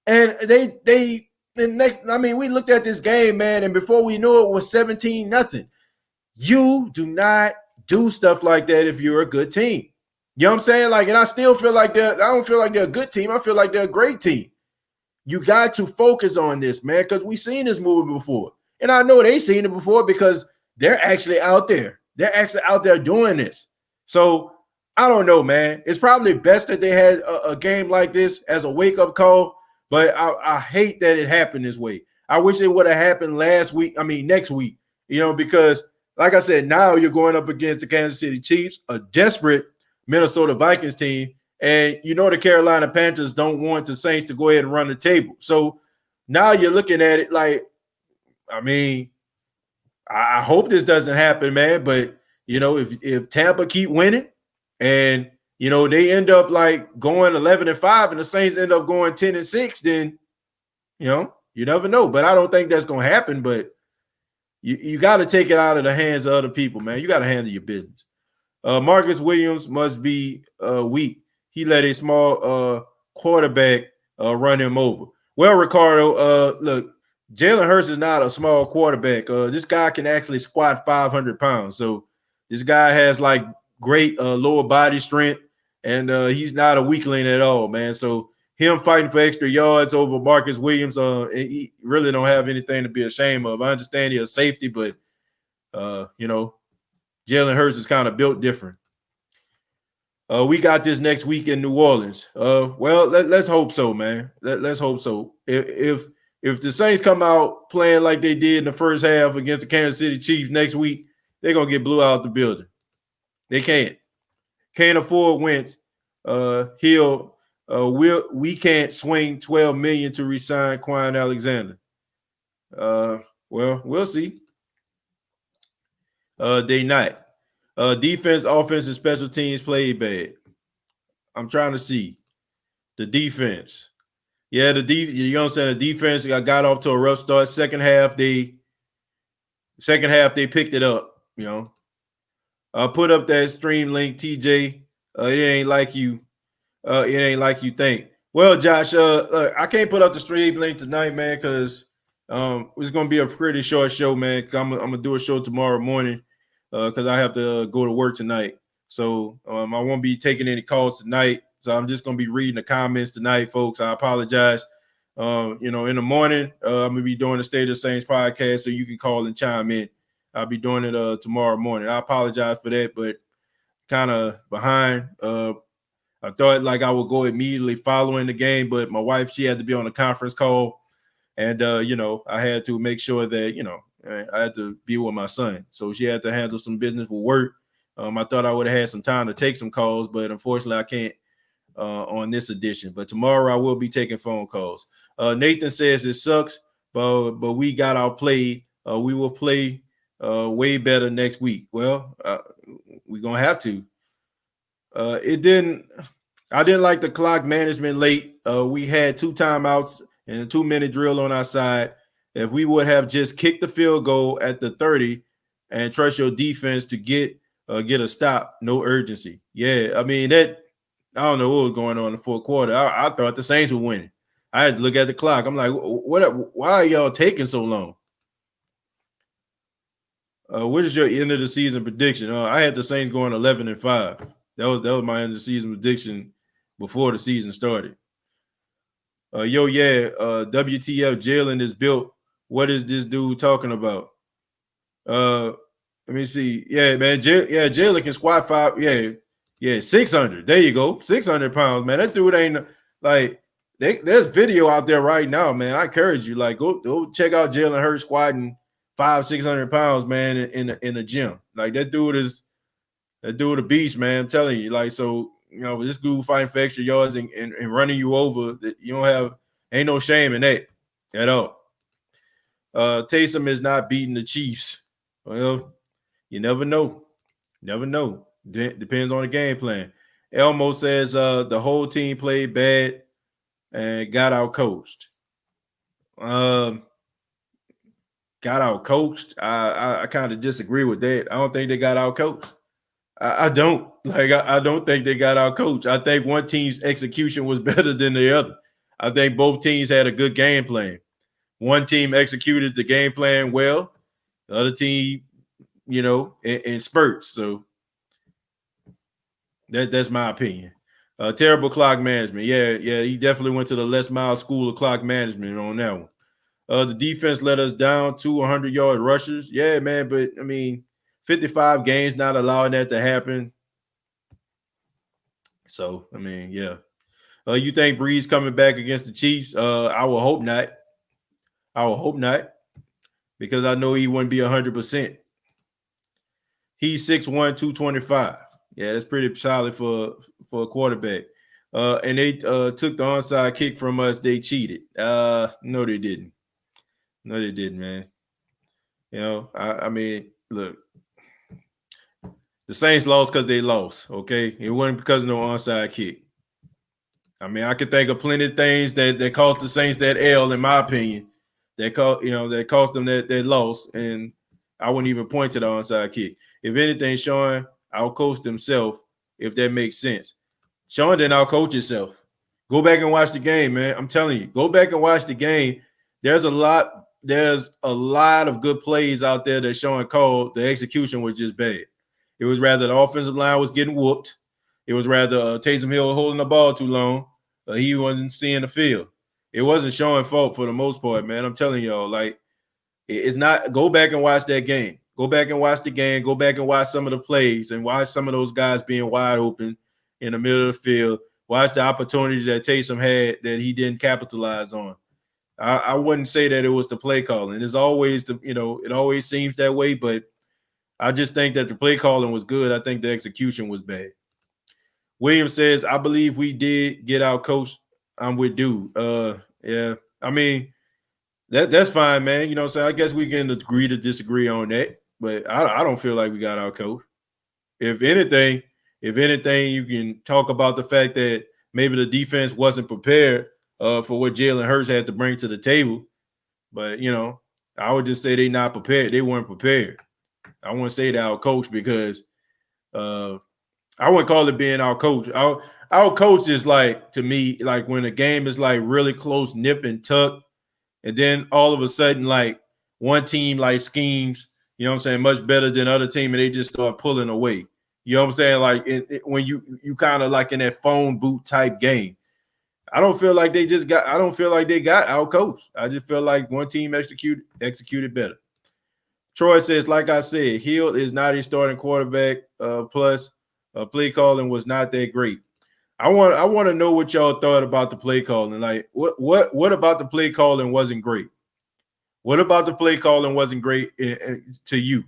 And we looked at this game, man, and before we knew it was 17-0. You do not do stuff like that if you're a good team. You know what I'm saying? Like, and I still feel like I don't feel like they're a good team. I feel like they're a great team. You got to focus on this, man, because we've seen this movie before. And I know they've seen it before because they're actually out there. They're actually out there doing this. So I don't know, man. It's probably best that they had a game like this as a wake-up call, but I hate that it happened this way. I wish it would have happened next week, because like I said, now you're going up against the Kansas City Chiefs, a desperate Minnesota Vikings team, and the Carolina Panthers don't want the Saints to go ahead and run the table. So now you're looking at it like, I hope this doesn't happen, man. But if Tampa keep winning, and they end up like going 11-5, and the Saints end up going 10-6, then you never know. But I don't think that's going to happen. But you got to take it out of the hands of other people, man. You got to handle your business. Marcus Williams must be weak. He let a small quarterback run him over. Well, Ricardo, look, Jalen Hurts is not a small quarterback. This guy can actually squat 500 pounds. So this guy has like great lower body strength, and he's not a weakling at all, man. So him fighting for extra yards over Marcus Williams, he really don't have anything to be ashamed of. I understand he's a safety, but Jalen Hurts is kind of built different. We got this next week in New Orleans. Let's hope so, man. Let's hope so. If the Saints come out playing like they did in the first half against the Kansas City Chiefs next week, they're gonna get blew out the building. They can't afford Wentz. We can't swing $12 million to re-sign Kwon Alexander. We'll see. They not. Defense, offense, and special teams played bad. I'm trying to see the defense. Yeah, the defense got off to a rough start. Second half they picked it up. Put up that stream link, TJ. It ain't like you think. Well, Josh, look, I can't put up the stream link tonight, man, because it's gonna be a pretty short show, man. I'm gonna do a show tomorrow morning because I have to go to work tonight. So I won't be taking any calls tonight. So I'm just gonna be reading the comments tonight, folks. I apologize. In the morning, I'm gonna be doing the State of the Saints podcast, so you can call and chime in. I'll be doing it tomorrow morning. I apologize for that, but kind of behind. I thought like I would go immediately following the game, but my wife, she had to be on a conference call, and I had to make sure that I had to be with my son, so she had to handle some business with work. I thought I would have had some time to take some calls, but unfortunately I can't on this edition. But tomorrow I will be taking phone calls. Nathan says it sucks, but we got our play. We will play way better next week. Well, we're gonna have to. I didn't like the clock management late. We had 2 timeouts and a 2-minute drill on our side. If we would have just kicked the field goal at the 30 and trust your defense to get get a stop, no urgency. Yeah, I mean that. I don't know what was going on in the fourth quarter. I thought the Saints were winning. I had to look at the clock. I'm like, what? Why are y'all taking so long? What is your end of the season prediction? I had the Saints going 11-5. That was my end of the season prediction before the season started. WTF Jalen is built. What is this dude talking about? Let me see. Yeah, man. Jalen can squat 5. Yeah, 600. There you go. 600 pounds, man. That dude ain't like there's video out there right now, man. I encourage you, like, go check out Jalen Hurts squatting 500-600 pounds, man, in the gym. Like that dude a beast, man. I'm telling you, like, so this dude fighting for extra yards and running you over, that ain't no shame in that at all. Taysom is not beating the Chiefs. Well, you never know. Never know. Depends on the game plan. Elmo says the whole team played bad and got out coached. Got out coached. I kind of disagree with that. I don't think they got out coached. I don't. I don't think they got out coached. I think one team's execution was better than the other. I think both teams had a good game plan. One team executed the game plan well. The other team, in spurts. So that's my opinion. Terrible clock management. Yeah, he definitely went to the Les Miles School of Clock Management on that one. The defense let us down 100-yard rushers. Yeah, man, but I mean, 55 games not allowing that to happen. So, I mean, yeah. You think Breeze coming back against the Chiefs? I will hope not. Because I know he wouldn't be 100%. He's 6'1", 225. Yeah, that's pretty solid for a quarterback. And they took the onside kick from us. They cheated. No, they didn't. No, they didn't, man. I mean, look, the Saints lost because they lost. Okay, it wasn't because of no onside kick. I mean, I could think of plenty of things that cost the Saints that L, in my opinion. That cost them that loss, and I wouldn't even point to the onside kick. If anything, Sean outcoached himself, if that makes sense. Sean didn't outcoach himself. Go back and watch the game, man. I'm telling you, go back and watch the game. There's a lot of good plays out there that Sean called. The execution was just bad. It was rather the offensive line was getting whooped. It was rather Taysom Hill holding the ball too long. He wasn't seeing the field. It wasn't Sean's fault for the most part, man. I'm telling y'all, like, it's not. Go back and watch that game. Go back and watch the game. Go back and watch some of the plays and watch some of those guys being wide open in the middle of the field. Watch the opportunity that Taysom had that he didn't capitalize on. I wouldn't say that it was the play calling. It's always it always seems that way, but I just think that the play calling was good. I think the execution was bad. William says, I believe we did get out coached. I'm with dude. Yeah. I mean, that's fine, man. You know what I'm saying? I guess we can agree to disagree on that, but I don't feel like we got out coached. If anything, you can talk about the fact that maybe the defense wasn't prepared for what Jalen Hurts had to bring to the table. But, I would just say they not prepared. They weren't prepared. I wouldn't say they out coached because I wouldn't call it being out coached. Our coach is like, to me, like when a game is like really close, nip and tuck, and then all of a sudden, like one team like schemes, much better than other team, and they just start pulling away. You know what I'm saying? Like when you kind of like in that phone boot type game. I don't feel like they got out coached. I just feel like one team executed better. Troy says, like I said, Hill is not a starting quarterback. Plus, play calling was not that great. I want to know what y'all thought about the play calling. Like, what about the play calling wasn't great? What about the play calling wasn't great to you?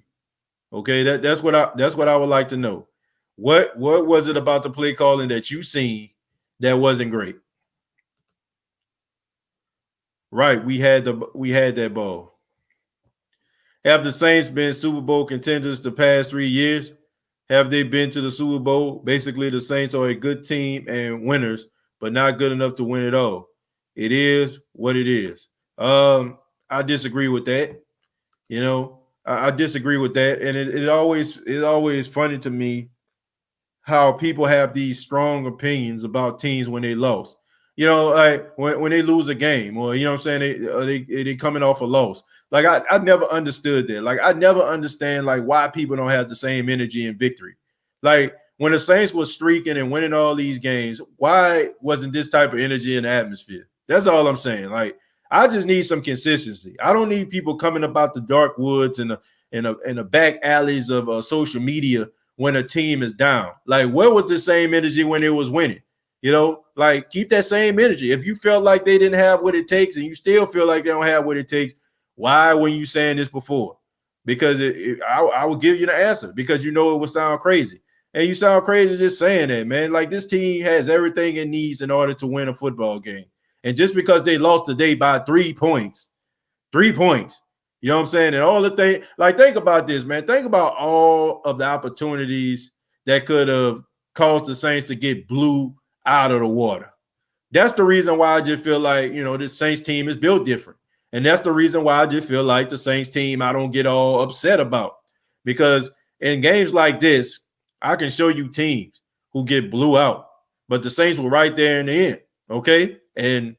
Okay, that's what I would like to know. What was it about the play calling that you seen that wasn't great? Right, we had that ball. Have the Saints been Super Bowl contenders the past 3 years? Have they been to the Super Bowl? Basically, the Saints are a good team and winners, but not good enough to win it all. It is what it is. I disagree with that. I disagree with that, and it always funny to me how people have these strong opinions about teams when they lost. You know, like when they lose a game, or you know what I'm saying, they coming off a loss. Like I never understood that. Like I never understand like why people don't have the same energy in victory. Like when the Saints was streaking and winning all these games, why wasn't this type of energy in the atmosphere? That's all I'm saying. Like I just need some consistency. I don't need people coming about the dark woods and the back alleys of social media when a team is down. Like, where was the same energy when it was winning? You know, like keep that same energy. If you felt like they didn't have what it takes and you still feel like they don't have what it takes, why were you saying this before? Because I will give you the answer because you know it would sound crazy. And you sound crazy just saying that, man. Like this team has everything it needs in order to win a football game. And just because they lost today by 3 points, 3 points, you know what I'm saying? And all the things, like, think about this, man. Think about all of the opportunities that could have caused the Saints to get blew out of the water. That's the reason why I just feel like, you know, this Saints team is built different. And that's the reason why I just feel like the Saints team I don't get all upset about. Because in games like this, I can show you teams who get blew out. But the Saints were right there in the end, okay? And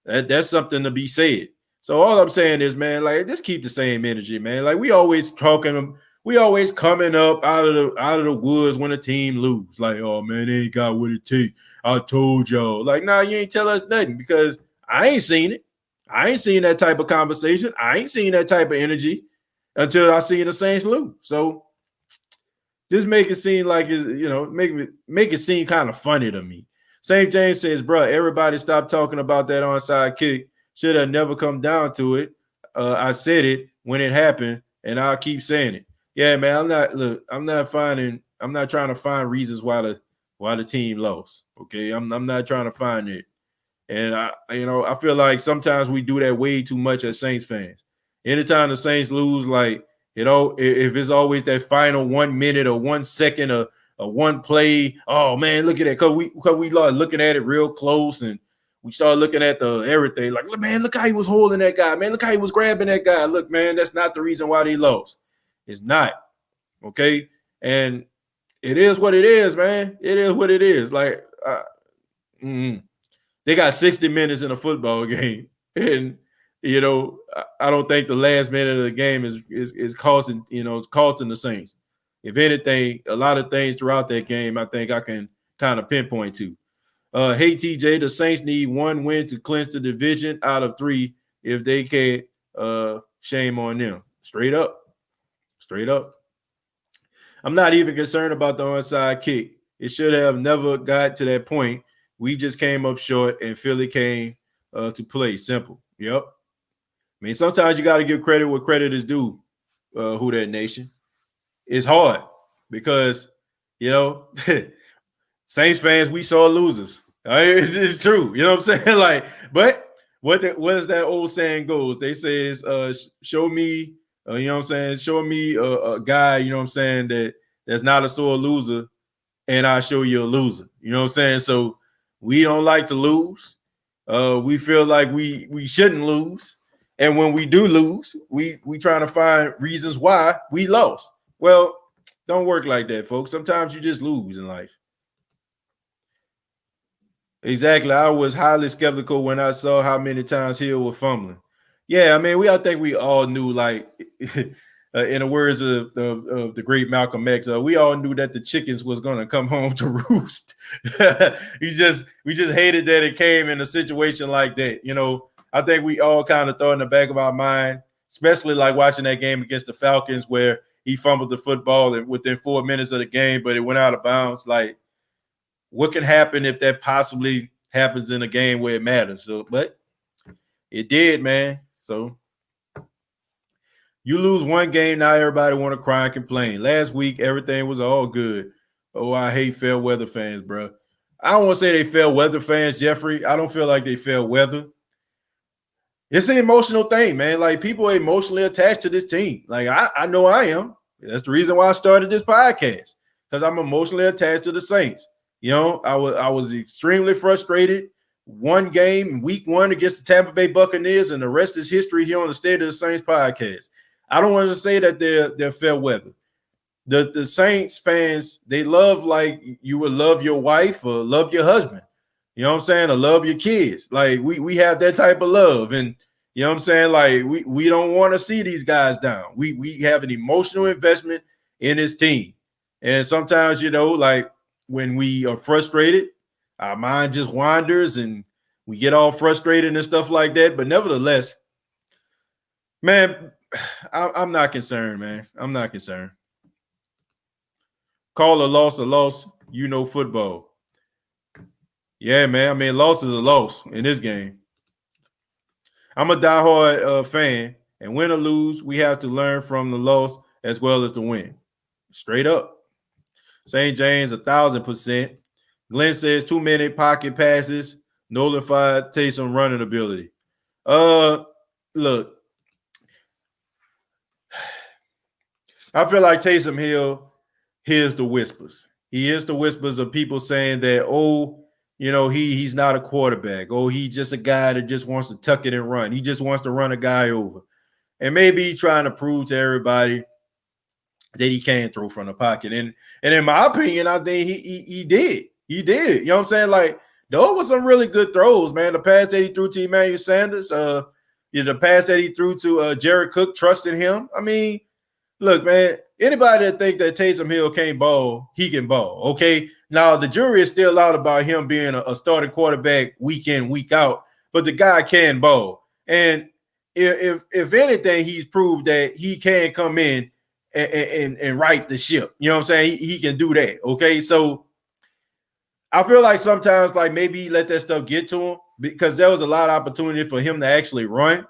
that's something to be said. So all I'm saying is, man, like just keep the same energy, man. Like we always coming up out of the woods when a team lose. Like, oh man, they ain't got what it takes. I told y'all. Like, nah, you ain't tell us nothing because I ain't seen it. I ain't seen that type of conversation. I ain't seen that type of energy until I seen the Saints lose. So just make it seem like it's, you know, make it seem kind of funny to me. St. James says, bro, everybody stop talking about that onside kick. Should have never come down to it. I said it when it happened, and I'll keep saying it. Yeah, man. I'm not trying to find reasons why the team lost. Okay. I'm not trying to find it. And I feel like sometimes we do that way too much as Saints fans. Anytime the Saints lose, like, you know, if it's always that final 1 minute or 1 second or one play, oh man, look at that. Cause we started looking at it real close and we started looking at the everything. Like, man, look how he was holding that guy. Man, look how he was grabbing that guy. Look, man, that's not the reason why they lost. It's not. Okay. And it is what it is, man. It is what it is. Like, they got 60 minutes in a football game. And, you know, I don't think the last minute of the game is costing the Saints. If anything, a lot of things throughout that game, I think I can kind of pinpoint to. Hey, TJ, the Saints need 1 win to clinch the division out of 3. If they can't, shame on them. Straight up. I'm not even concerned about the onside kick. It should have never got to that point. We just came up short, and Philly came to play. Simple. Yep. I mean, sometimes you got to give credit where credit is due, Who That Nation. It's hard because, you know, Saints fans, we saw losers. It's true. You know what I'm saying? Like, but what is that old saying goes? They say is show me, you know what I'm saying? Show me a guy, you know what I'm saying, that's not a sore loser, and I'll show you a loser. You know what I'm saying? So we don't like to lose. We feel like we shouldn't lose. And when we do lose, we trying to find reasons why we lost. Well, don't work like that, folks. Sometimes you just lose in life. Exactly. I was highly skeptical when I saw how many times Hill was fumbling. Yeah, I mean, I think we all knew, like, in the words of the great Malcolm X, we all knew that the chickens was going to come home to roost. we just hated that it came in a situation like that. You know, I think we all kind of thought in the back of our mind, especially like watching that game against the Falcons where he fumbled the football and within 4 minutes of the game, but it went out of bounds. Like, what can happen if that possibly happens in a game where it matters? So, but it did, man. So you lose one game, now everybody want to cry and complain. Last week, everything was all good. Oh, I hate fair weather fans, bro. I don't want to say they fair weather fans, Jeffrey. I don't feel like they fair weather. It's an emotional thing, man. Like, people are emotionally attached to this team. Like, I know I am. That's the reason why I started this podcast, because I'm emotionally attached to the Saints. You know, I was extremely frustrated. One game, week 1 against the Tampa Bay Buccaneers, and the rest is history here on the State of the Saints podcast. I don't want to say that they're fair weather. The Saints fans, they love like you would love your wife or love your husband. You know what I'm saying? Or love your kids. Like we have that type of love. And you know what I'm saying? Like we don't want to see these guys down. We have an emotional investment in this team. And sometimes, you know, like when we are frustrated, our mind just wanders and we get all frustrated and stuff like that. But nevertheless, man, I'm not concerned, man. I'm not concerned. Call a loss, you know football. Yeah, man. I mean, loss is a loss in this game. I'm a diehard fan, and win or lose, we have to learn from the loss as well as the win. Straight up. St. James, 1,000%. Glenn says 2-minute pocket passes, nullified Taysom running ability. Look, I feel like Taysom Hill hears the whispers. He hears the whispers of people saying that, oh, you know, he's not a quarterback. Oh, he's just a guy that just wants to tuck it and run. He just wants to run a guy over. And maybe he's trying to prove to everybody that he can throw from the pocket. And in my opinion, I think he did. He did. You know what I'm saying? Like, those were some really good throws, man. The pass that he threw to Emmanuel Sanders, the pass that he threw to Jared Cook, trusting him. I mean, look, man, anybody that think that Taysom Hill can't ball, he can ball, okay? Now, the jury is still out about him being a starting quarterback week in, week out, but the guy can ball. And if anything, he's proved that he can come in and right the ship. You know what I'm saying? He can do that, okay? So I feel like sometimes, like, maybe let that stuff get to him because there was a lot of opportunity for him to actually run.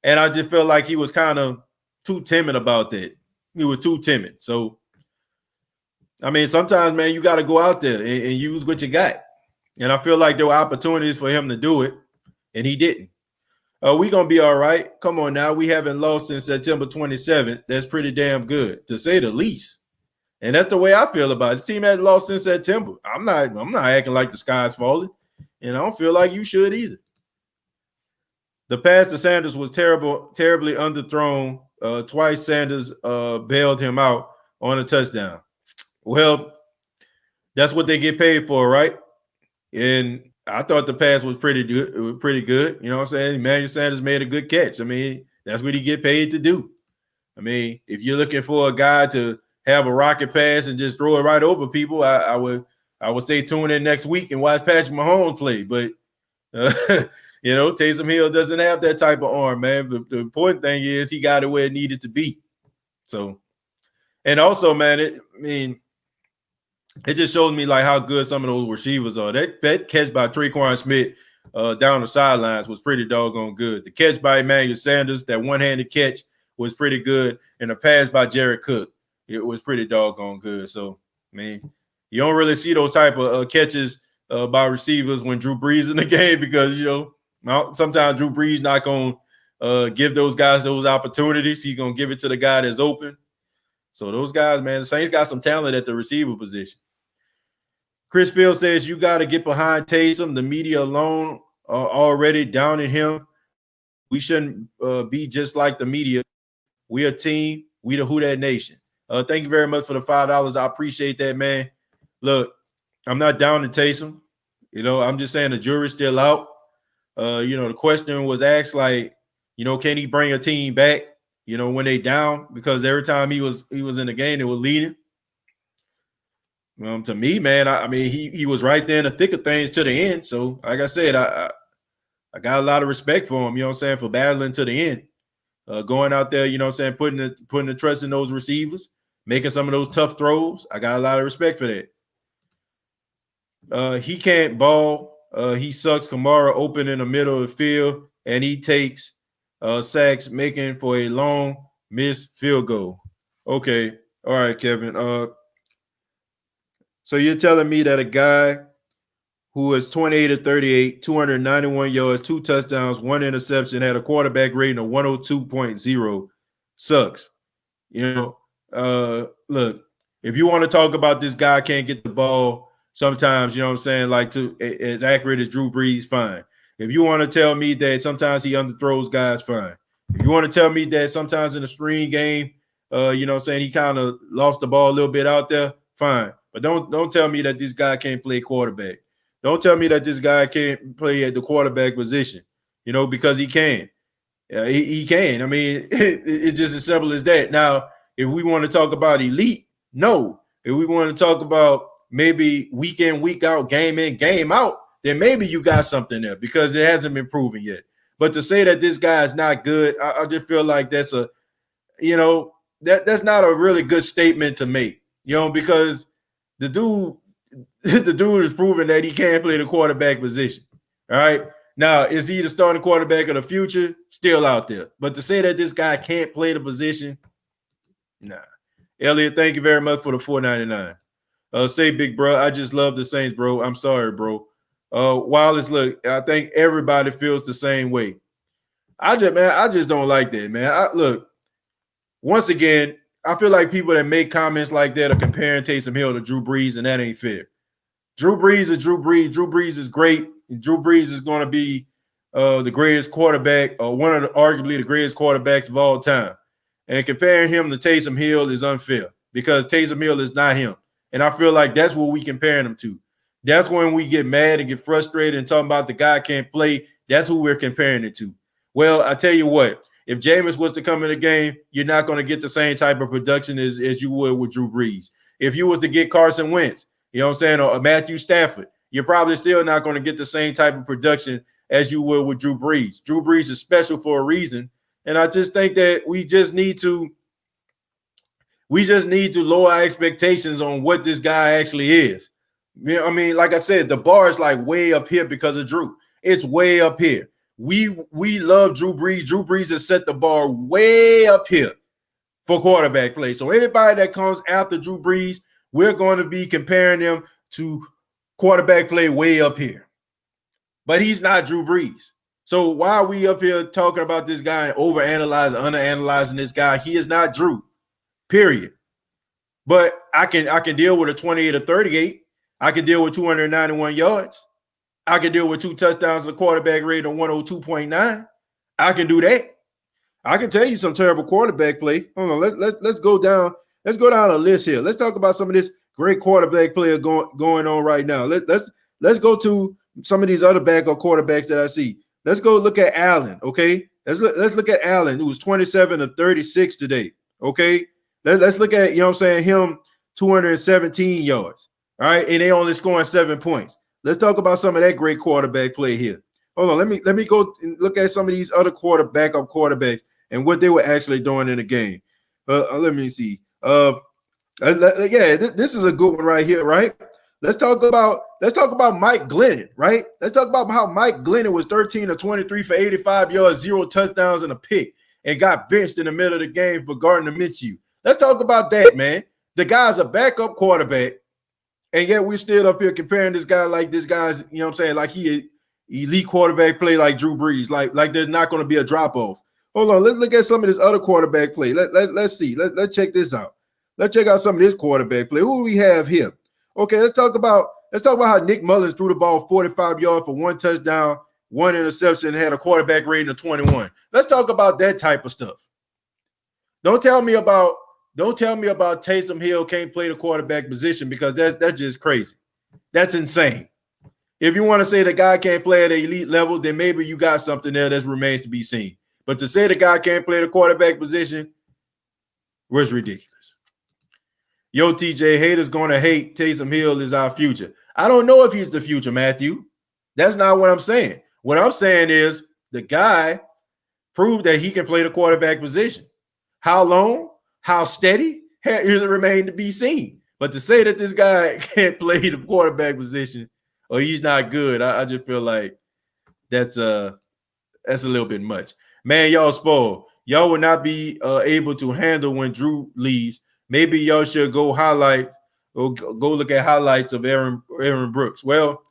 And I just feel like he was kind of too timid about that. He was too timid. So, I mean, sometimes, man, you got to go out there and use what you got. And I feel like there were opportunities for him to do it, and he didn't. We're going to be all right. Come on now. We haven't lost since September 27th. That's pretty damn good, to say the least. And that's the way I feel about it. This team hasn't lost since September. I'm not acting like the sky's falling, and I don't feel like you should either. The pass to Sanders was terribly underthrown. Twice Sanders bailed him out on a touchdown. Well, that's what they get paid for, right? And I thought the pass was pretty good. It was pretty good. You know what I'm saying? Emmanuel Sanders made a good catch. I mean, that's what he get paid to do. I mean, if you're looking for a guy to have a rocket pass and just throw it right over people, I would say tune in next week and watch Patrick Mahomes play. But you know, Taysom Hill doesn't have that type of arm, man. But the important thing is he got it where it needed to be. So, and also, man, it just shows me like how good some of those receivers are. That catch by Tre'Quan Smith down the sidelines was pretty doggone good. The catch by Emmanuel Sanders, that one-handed catch, was pretty good. And the pass by Jared Cook, it was pretty doggone good. So, man, you don't really see those type of catches by receivers when Drew Brees in the game because, you know, sometimes Drew Brees not going to give those guys those opportunities. He's going to give it to the guy that's open. So those guys, man, the Saints got some talent at the receiver position. Chris Field says you got to get behind Taysom. The media alone are already downing him. We shouldn't be just like the media. We a team. We the Who Dat Nation. Thank you very much for the $5. I appreciate that, man. Look, I'm not down to Taysom. You know, I'm just saying the jury's still out. You know, the question was asked, like, you know, can he bring a team back, you know, when they down? Because every time he was in the game, they were leading. To me, man, I mean, he was right there in the thick of things to the end. So, like I said, I got a lot of respect for him, you know what I'm saying, for battling to the end. Going out there, you know what I'm saying, putting the trust in those receivers, making some of those tough throws. I got a lot of respect for that. He can't ball. He sucks. Kamara open in the middle of the field, and he takes sacks, making for a long missed field goal. Okay. All right, Kevin. So you're telling me that a guy who is 28 of 38, 291 yards, 2 touchdowns, 1 interception, had a quarterback rating of 102.0 sucks. You know, look, if you want to talk about this guy can't get the ball sometimes, you know what I'm saying, like to as accurate as Drew Brees, fine. If you want to tell me that sometimes he underthrows guys, fine. If you want to tell me that sometimes in the screen game, you know what I'm saying, he kind of lost the ball a little bit out there, fine. But don't tell me that this guy can't play quarterback. Don't tell me that this guy can't play at the quarterback position, you know, because he can. He can. I mean, it's just as simple as that. Now, if we want to talk about elite, no. If we want to talk about maybe week in, week out, game in, game out, then maybe you got something there because it hasn't been proven yet. But to say that this guy is not good, I just feel like that's a, you know, that's not a really good statement to make, you know, because the dude is proving that he can't play the quarterback position. All right. Now, is he the starting quarterback of the future? Still out there. But to say that this guy can't play the position, nah. Elliot, thank you very much for the $4.99. Say, big bro, I just love the Saints, bro. I'm sorry, bro. Wallace, look, I think everybody feels the same way. I just don't like that, man. Look, once again, I feel like people that make comments like that are comparing Taysom Hill to Drew Brees, and that ain't fair. Drew Brees is Drew Brees. Drew Brees is great. Drew Brees is going to be the greatest quarterback, or arguably the greatest quarterbacks of all time. And comparing him to Taysom Hill is unfair because Taysom Hill is not him. And I feel like that's what we comparing him to. That's when we get mad and get frustrated and talking about the guy can't play. That's who we're comparing it to. Well, I tell you what, if Jameis was to come in the game, you're not going to get the same type of production as you would with Drew Brees. If you was to get Carson Wentz, you know what I'm saying, or Matthew Stafford, you're probably still not going to get the same type of production as you would with Drew Brees. Drew Brees is special for a reason. And I just think that we just need to lower our expectations on what this guy actually is. I mean, like I said, the bar is like way up here because of Drew. It's way up here. We love Drew Brees. Drew Brees has set the bar way up here for quarterback play. So anybody that comes after Drew Brees, we're going to be comparing them to quarterback play way up here. But he's not Drew Brees. So why are we up here talking about this guy and overanalyzing, underanalyzing this guy? He is not Drew, period. But I can deal with a 28 or 38. I can deal with 291 yards. I can deal with 2 touchdowns, a quarterback rate of 102.9. I can do that. I can tell you some terrible quarterback play. Hold on, let's go down. Let's go down a list here. Let's talk about some of this great quarterback player going on right now. Let's go to some of these other backup quarterbacks that I see. Let's go look at Allen. Okay, let's look at Allen, who was 27 of 36 today. Okay, let's look at, you know what I'm saying, him 217 yards. All right, and they only scoring 7 points. Let's talk about some of that great quarterback play here. Hold on, let me go and look at some of these other backup quarterbacks and what they were actually doing in the game. Let me see. This is a good one right here, right? Let's talk about Mike Glennon, right? Let's talk about how Mike Glennon was 13 of 23 for 85 yards, 0 touchdowns, and a pick, and got benched in the middle of the game for Gardner Minshew. Let's talk about that, man. The guy's a backup quarterback, and yet we're still up here comparing this guy like this guy's, you know what I'm saying, like he elite quarterback play like Drew Brees, like there's not going to be a drop-off. Hold on, let's look at some of this other quarterback play. Let's see. Let's check this out. Let's check out some of this quarterback play. Who do we have here? Okay, let's talk about how Nick Mullins threw the ball 45 yards for 1 touchdown, 1 interception, and had a quarterback rating of 21. Let's talk about that type of stuff. Don't tell me about Taysom Hill can't play the quarterback position, because that's just crazy. That's insane. If you want to say the guy can't play at an elite level, then maybe you got something there that remains to be seen. But to say the guy can't play the quarterback position was ridiculous. Yo, TJ, haters going to hate. Taysom Hill is our future. I don't know if he's the future, Matthew. That's not what I'm saying. What I'm saying is the guy proved that he can play the quarterback position. How long? How steady? Here's it remain to be seen. But to say that this guy can't play the quarterback position or he's not good, I just feel like that's a little bit much. Man, y'all spoiled. Y'all will not be able to handle when Drew leaves. Maybe y'all should go look at highlights of Aaron Brooks. Well,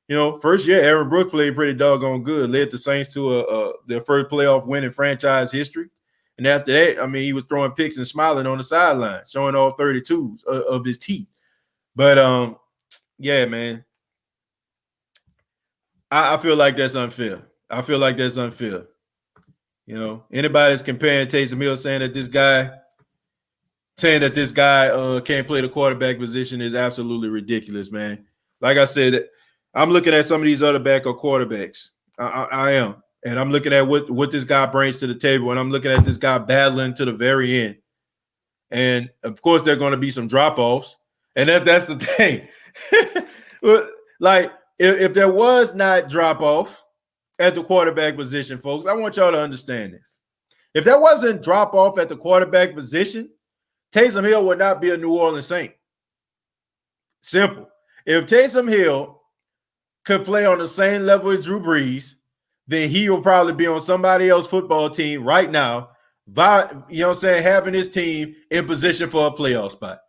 you know, first year Aaron Brooks played pretty doggone good, led the Saints to their first playoff win in franchise history. And after that, I mean, he was throwing picks and smiling on the sideline, showing all 32s of his teeth. But yeah, man, I feel like that's unfair. You know, anybody that's comparing Taysom Hill saying that this guy can't play the quarterback position is absolutely ridiculous, man. Like I said, I'm looking at some of these other backup quarterbacks. I am. And I'm looking at what this guy brings to the table, and I'm looking at this guy battling to the very end. And of course, there are going to be some drop-offs. And that's the thing. Like, if there was not drop-off at the quarterback position, folks, I want y'all to understand this. If there wasn't drop-off at the quarterback position, Taysom Hill would not be a New Orleans Saint. Simple. If Taysom Hill could play on the same level as Drew Brees, then he will probably be on somebody else's football team right now, you know what I'm saying, having his team in position for a playoff spot.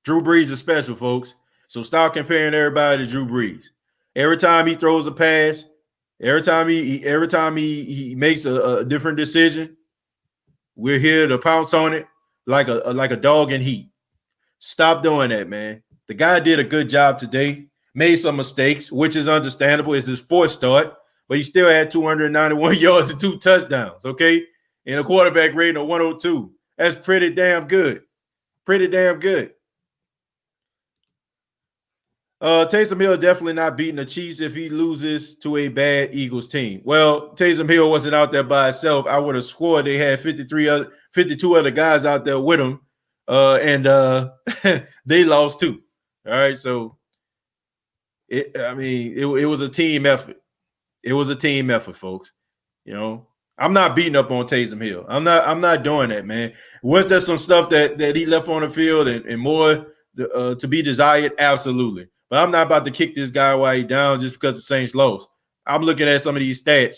Drew Brees is special, folks. So stop comparing everybody to Drew Brees. Every time he throws a pass, every time he makes a different decision, we're here to pounce on it like a dog in heat. Stop doing that, man. The guy did a good job today. Made some mistakes, which is understandable. It's his fourth start, but he still had 291 yards and 2 touchdowns, okay? And a quarterback rating of 102. That's pretty damn good. Pretty damn good. Taysom Hill definitely not beating the Chiefs if he loses to a bad Eagles team. Well, Taysom Hill wasn't out there by himself. I would have swore they had 52 other guys out there with him, and they lost too. All right, so it was a team effort. It was a team effort, folks. You know, I'm not beating up on Taysom Hill. I'm not doing that, man. Was there some stuff that he left on the field and more to be desired? Absolutely. But I'm not about to kick this guy while he's down just because the Saints lost. I'm looking at some of these stats,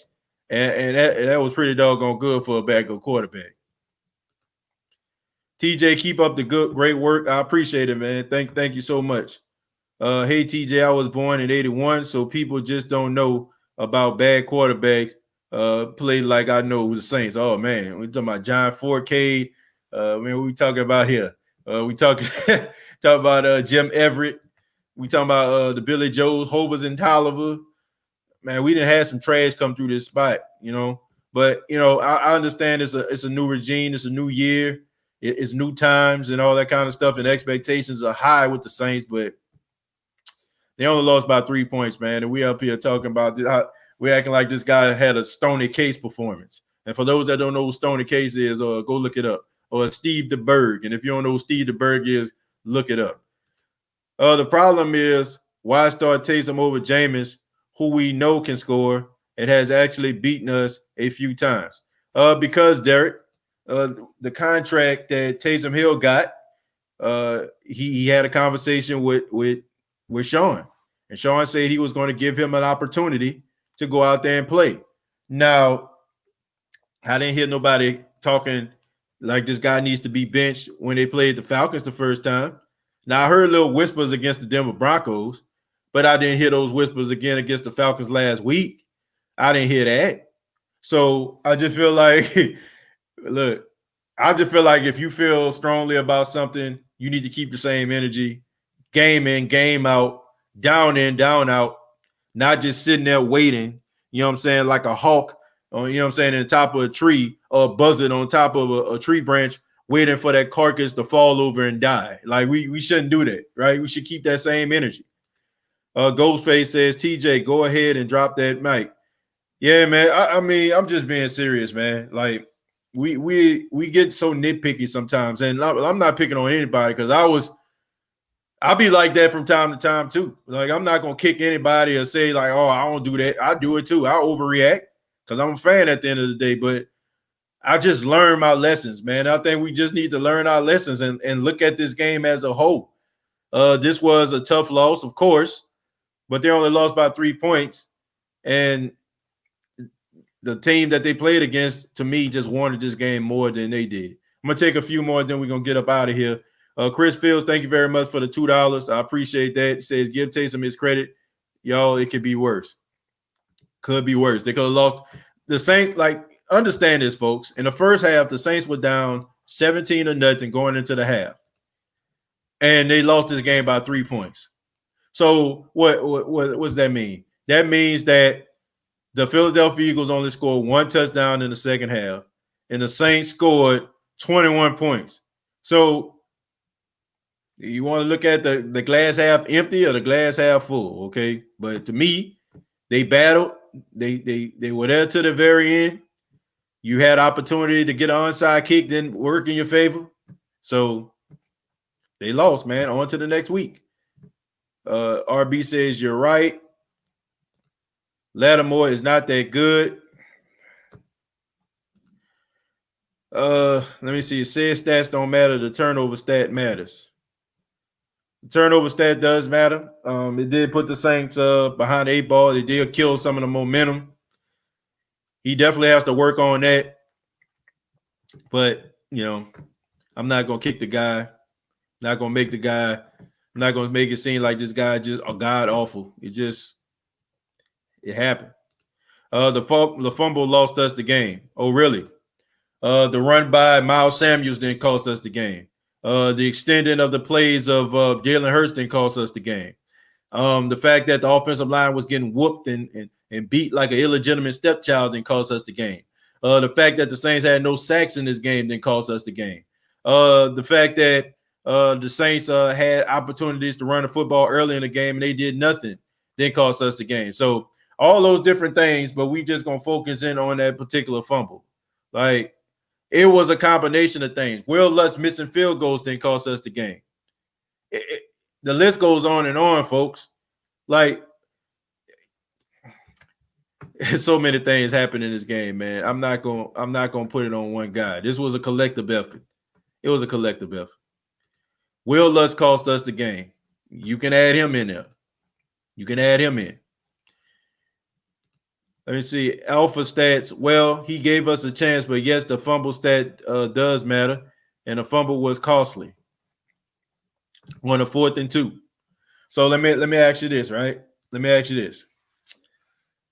and that was pretty doggone good for a backup quarterback. TJ, keep up the great work. I appreciate it, man. Thank you so much. Hey, TJ, I was born in 81, so people just don't know about bad quarterbacks. Played like I know with the Saints. Oh, man. We're talking about John Forcade. Man, what we talking about here? We talking about Jim Everett. We talking about the Billy Joes, Hovers, and Tolliver. Man, we didn't have some trash come through this spot, you know. But, you know, I understand it's a new regime. It's a new year. It's new times and all that kind of stuff. And expectations are high with the Saints, but they only lost by 3 points, man. And we up here talking about we're acting like this guy had a Stoney Case performance. And for those that don't know who Stoney Case is, go look it up. Or Steve DeBerg. And if you don't know who Steve DeBerg is, look it up. The problem is why start Taysom over Jameis, who we know can score and has actually beaten us a few times. Because Derek, the contract that Taysom Hill got, he had a conversation with Sean, and Sean said he was going to give him an opportunity to go out there and play. Now, I didn't hear nobody talking like this guy needs to be benched when they played the Falcons the first time. Now, I heard little whispers against the Denver Broncos, but I didn't hear those whispers again against the Falcons last week. I didn't hear that. So I just feel like, look, I just feel like if you feel strongly about something, you need to keep the same energy, game in, game out, down in, down out, not just sitting there waiting, you know what I'm saying, like a hawk, you know what I'm saying, in the top of a tree or a buzzard on top of a tree branch, waiting for that carcass to fall over and die. Like, we shouldn't do that, right? We should keep that same energy. Ghostface says, TJ, go ahead and drop that mic. Yeah, man. I mean, I'm just being serious, man. Like, we get so nitpicky sometimes, and I'm not picking on anybody because I'll be like that from time to time too. Like, I'm not gonna kick anybody or say like, oh, I don't do that. I do it too. I overreact because I'm a fan at the end of the day, but I just learn my lessons, man. I think we just need to learn our lessons and look at this game as a whole. This was a tough loss, of course, but they only lost by 3 points. And the team that they played against, to me, just wanted this game more than they did. I'm going to take a few more, then we're going to get up out of here. Chris Fields, thank you very much for the $2. I appreciate that. He says, give Taysom his credit. Y'all, it could be worse. Could be worse. They could have lost. The Saints, like, understand this, folks. In the first half, the Saints were down 17-0 going into the half. And they lost this game by 3 points. So what does that mean? That means that the Philadelphia Eagles only scored 1 touchdown in the second half, and the Saints scored 21 points. So you want to look at the glass half empty or the glass half full, okay? But to me, they battled. They were there to the very end. You had opportunity to get an onside kick, didn't work in your favor. So they lost, man. On to the next week. RB says you're right. Lattimore is not that good. Let me see. It says stats don't matter. The turnover stat matters. The turnover stat does matter. It did put the Saints behind the 8 ball. It did kill some of the momentum. He definitely has to work on that. But, you know, I'm not going to kick the guy. Not going to make the guy. I'm not going to make it seem like this guy just a god awful. It happened. The fumble lost us the game. Oh, really? The run by Miles Samuels didn't cost us the game. The extending of the plays of Jalen Hurts didn't cost us the game. The fact that the offensive line was getting whooped and beat like an illegitimate stepchild didn't cost us the game. The fact that the Saints had no sacks in this game didn't cost us the game. The fact that the Saints had opportunities to run the football early in the game and they did nothing didn't cost us the game. So all those different things, but we just going to focus in on that particular fumble. Like, it was a combination of things. Will Lutz missing field goals didn't cost us the game. The list goes on, folks. Like, so many things happen in this game, man. I'm not gonna put it on one guy. This was a collective effort. It was a collective effort. Will Lutz cost us the game. You can add him in there. You can add him in. Let me see. Alpha stats. Well, he gave us a chance, but yes, the fumble stat does matter, and the fumble was costly on a 4th and 2. So let me ask you this, right? Let me ask you this.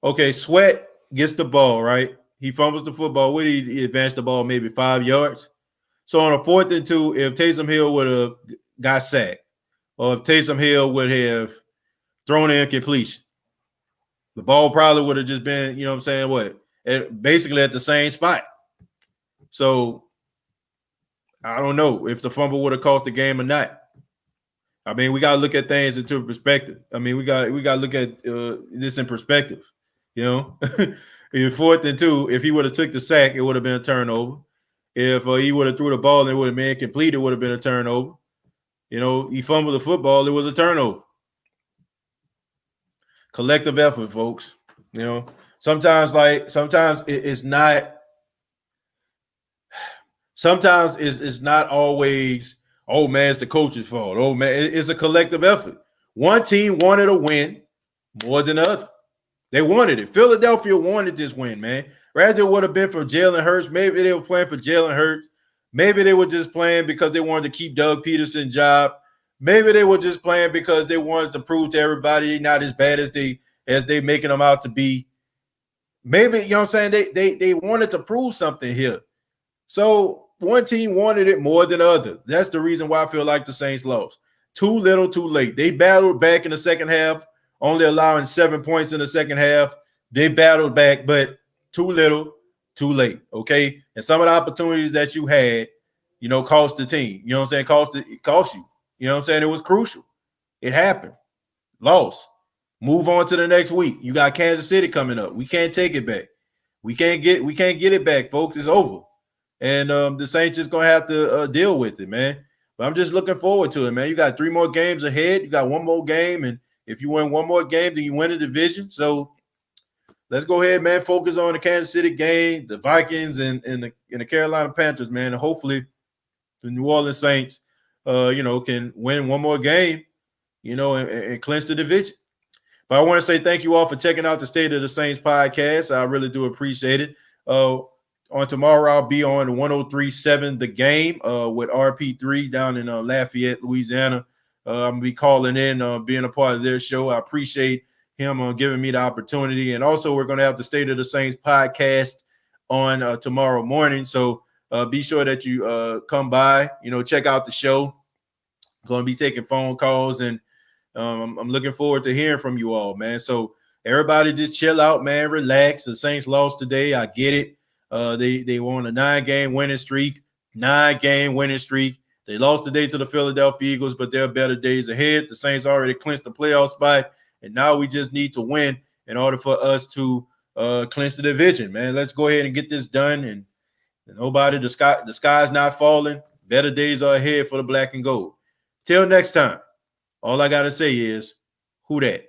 Okay, Sweat gets the ball, right? He fumbles the football. Would he advance the ball maybe 5 yards? So on a 4th and 2, if Taysom Hill would have got sacked, or if Taysom Hill would have thrown an incompletion, the ball probably would have just been, you know what I'm saying, basically at the same spot. So I don't know if the fumble would have cost the game or not. I mean, we got to look at things into perspective. I mean, we got to look at this in perspective. You know, if 4th and 2, if he would have took the sack, it would have been a turnover. If he would have threw the ball and it would have been incomplete, it would have been a turnover. You know, he fumbled the football, it was a turnover. Collective effort, folks. You know, sometimes it's not. Sometimes it's not always, oh man, it's the coach's fault. Oh man, it's a collective effort. One team wanted a win more than the other. They wanted it. Philadelphia wanted this win, man. Rather it would have been for Jalen Hurts. Maybe they were playing for Jalen Hurts. Maybe they were just playing because they wanted to keep Doug Peterson's job. Maybe they were just playing because they wanted to prove to everybody they're not as bad as they making them out to be. Maybe, you know what I'm saying, they wanted to prove something here. So one team wanted it more than the other. That's the reason why I feel like the Saints lost. Too little, too late. They battled back in the second half, only allowing 7 points in the second half. They battled back, but too little, too late, okay? And some of the opportunities that you had, you know, cost the team. You know what I'm saying? It cost you. You know what I'm saying? It was crucial. It happened. Lost. Move on to the next week. You got Kansas City coming up. We can't take it back. We can't get it back, folks. It's over. And the Saints just going to have to deal with it, man. But I'm just looking forward to it, man. You got 3 more games ahead. You got 1 more game. And if you win 1 more game, then you win the division. So let's go ahead, man. Focus on the Kansas City game, the Vikings, and the Carolina Panthers, man. And hopefully the New Orleans Saints, can win 1 more game, and clinch the division. But I want to say thank you all for checking out the State of the Saints podcast. I really do appreciate it. On tomorrow, I'll be on 103.7 The Game with RP3 down in Lafayette, Louisiana. I'm going to be calling in, being a part of their show. I appreciate him giving me the opportunity. And also, we're going to have the State of the Saints podcast on tomorrow morning. So be sure that you come by, check out the show. I'm going to be taking phone calls, and I'm looking forward to hearing from you all, man. So everybody just chill out, man. Relax. The Saints lost today. I get it. They were on a 9-game winning streak. 9-game winning streak. They lost today to the Philadelphia Eagles, but there are better days ahead. The Saints already clinched the playoff spot, and now we just need to win in order for us to clinch the division, man. Let's go ahead and get this done. And nobody, the sky's not falling. Better days are ahead for the black and gold. Till next time, all I got to say is, who dat?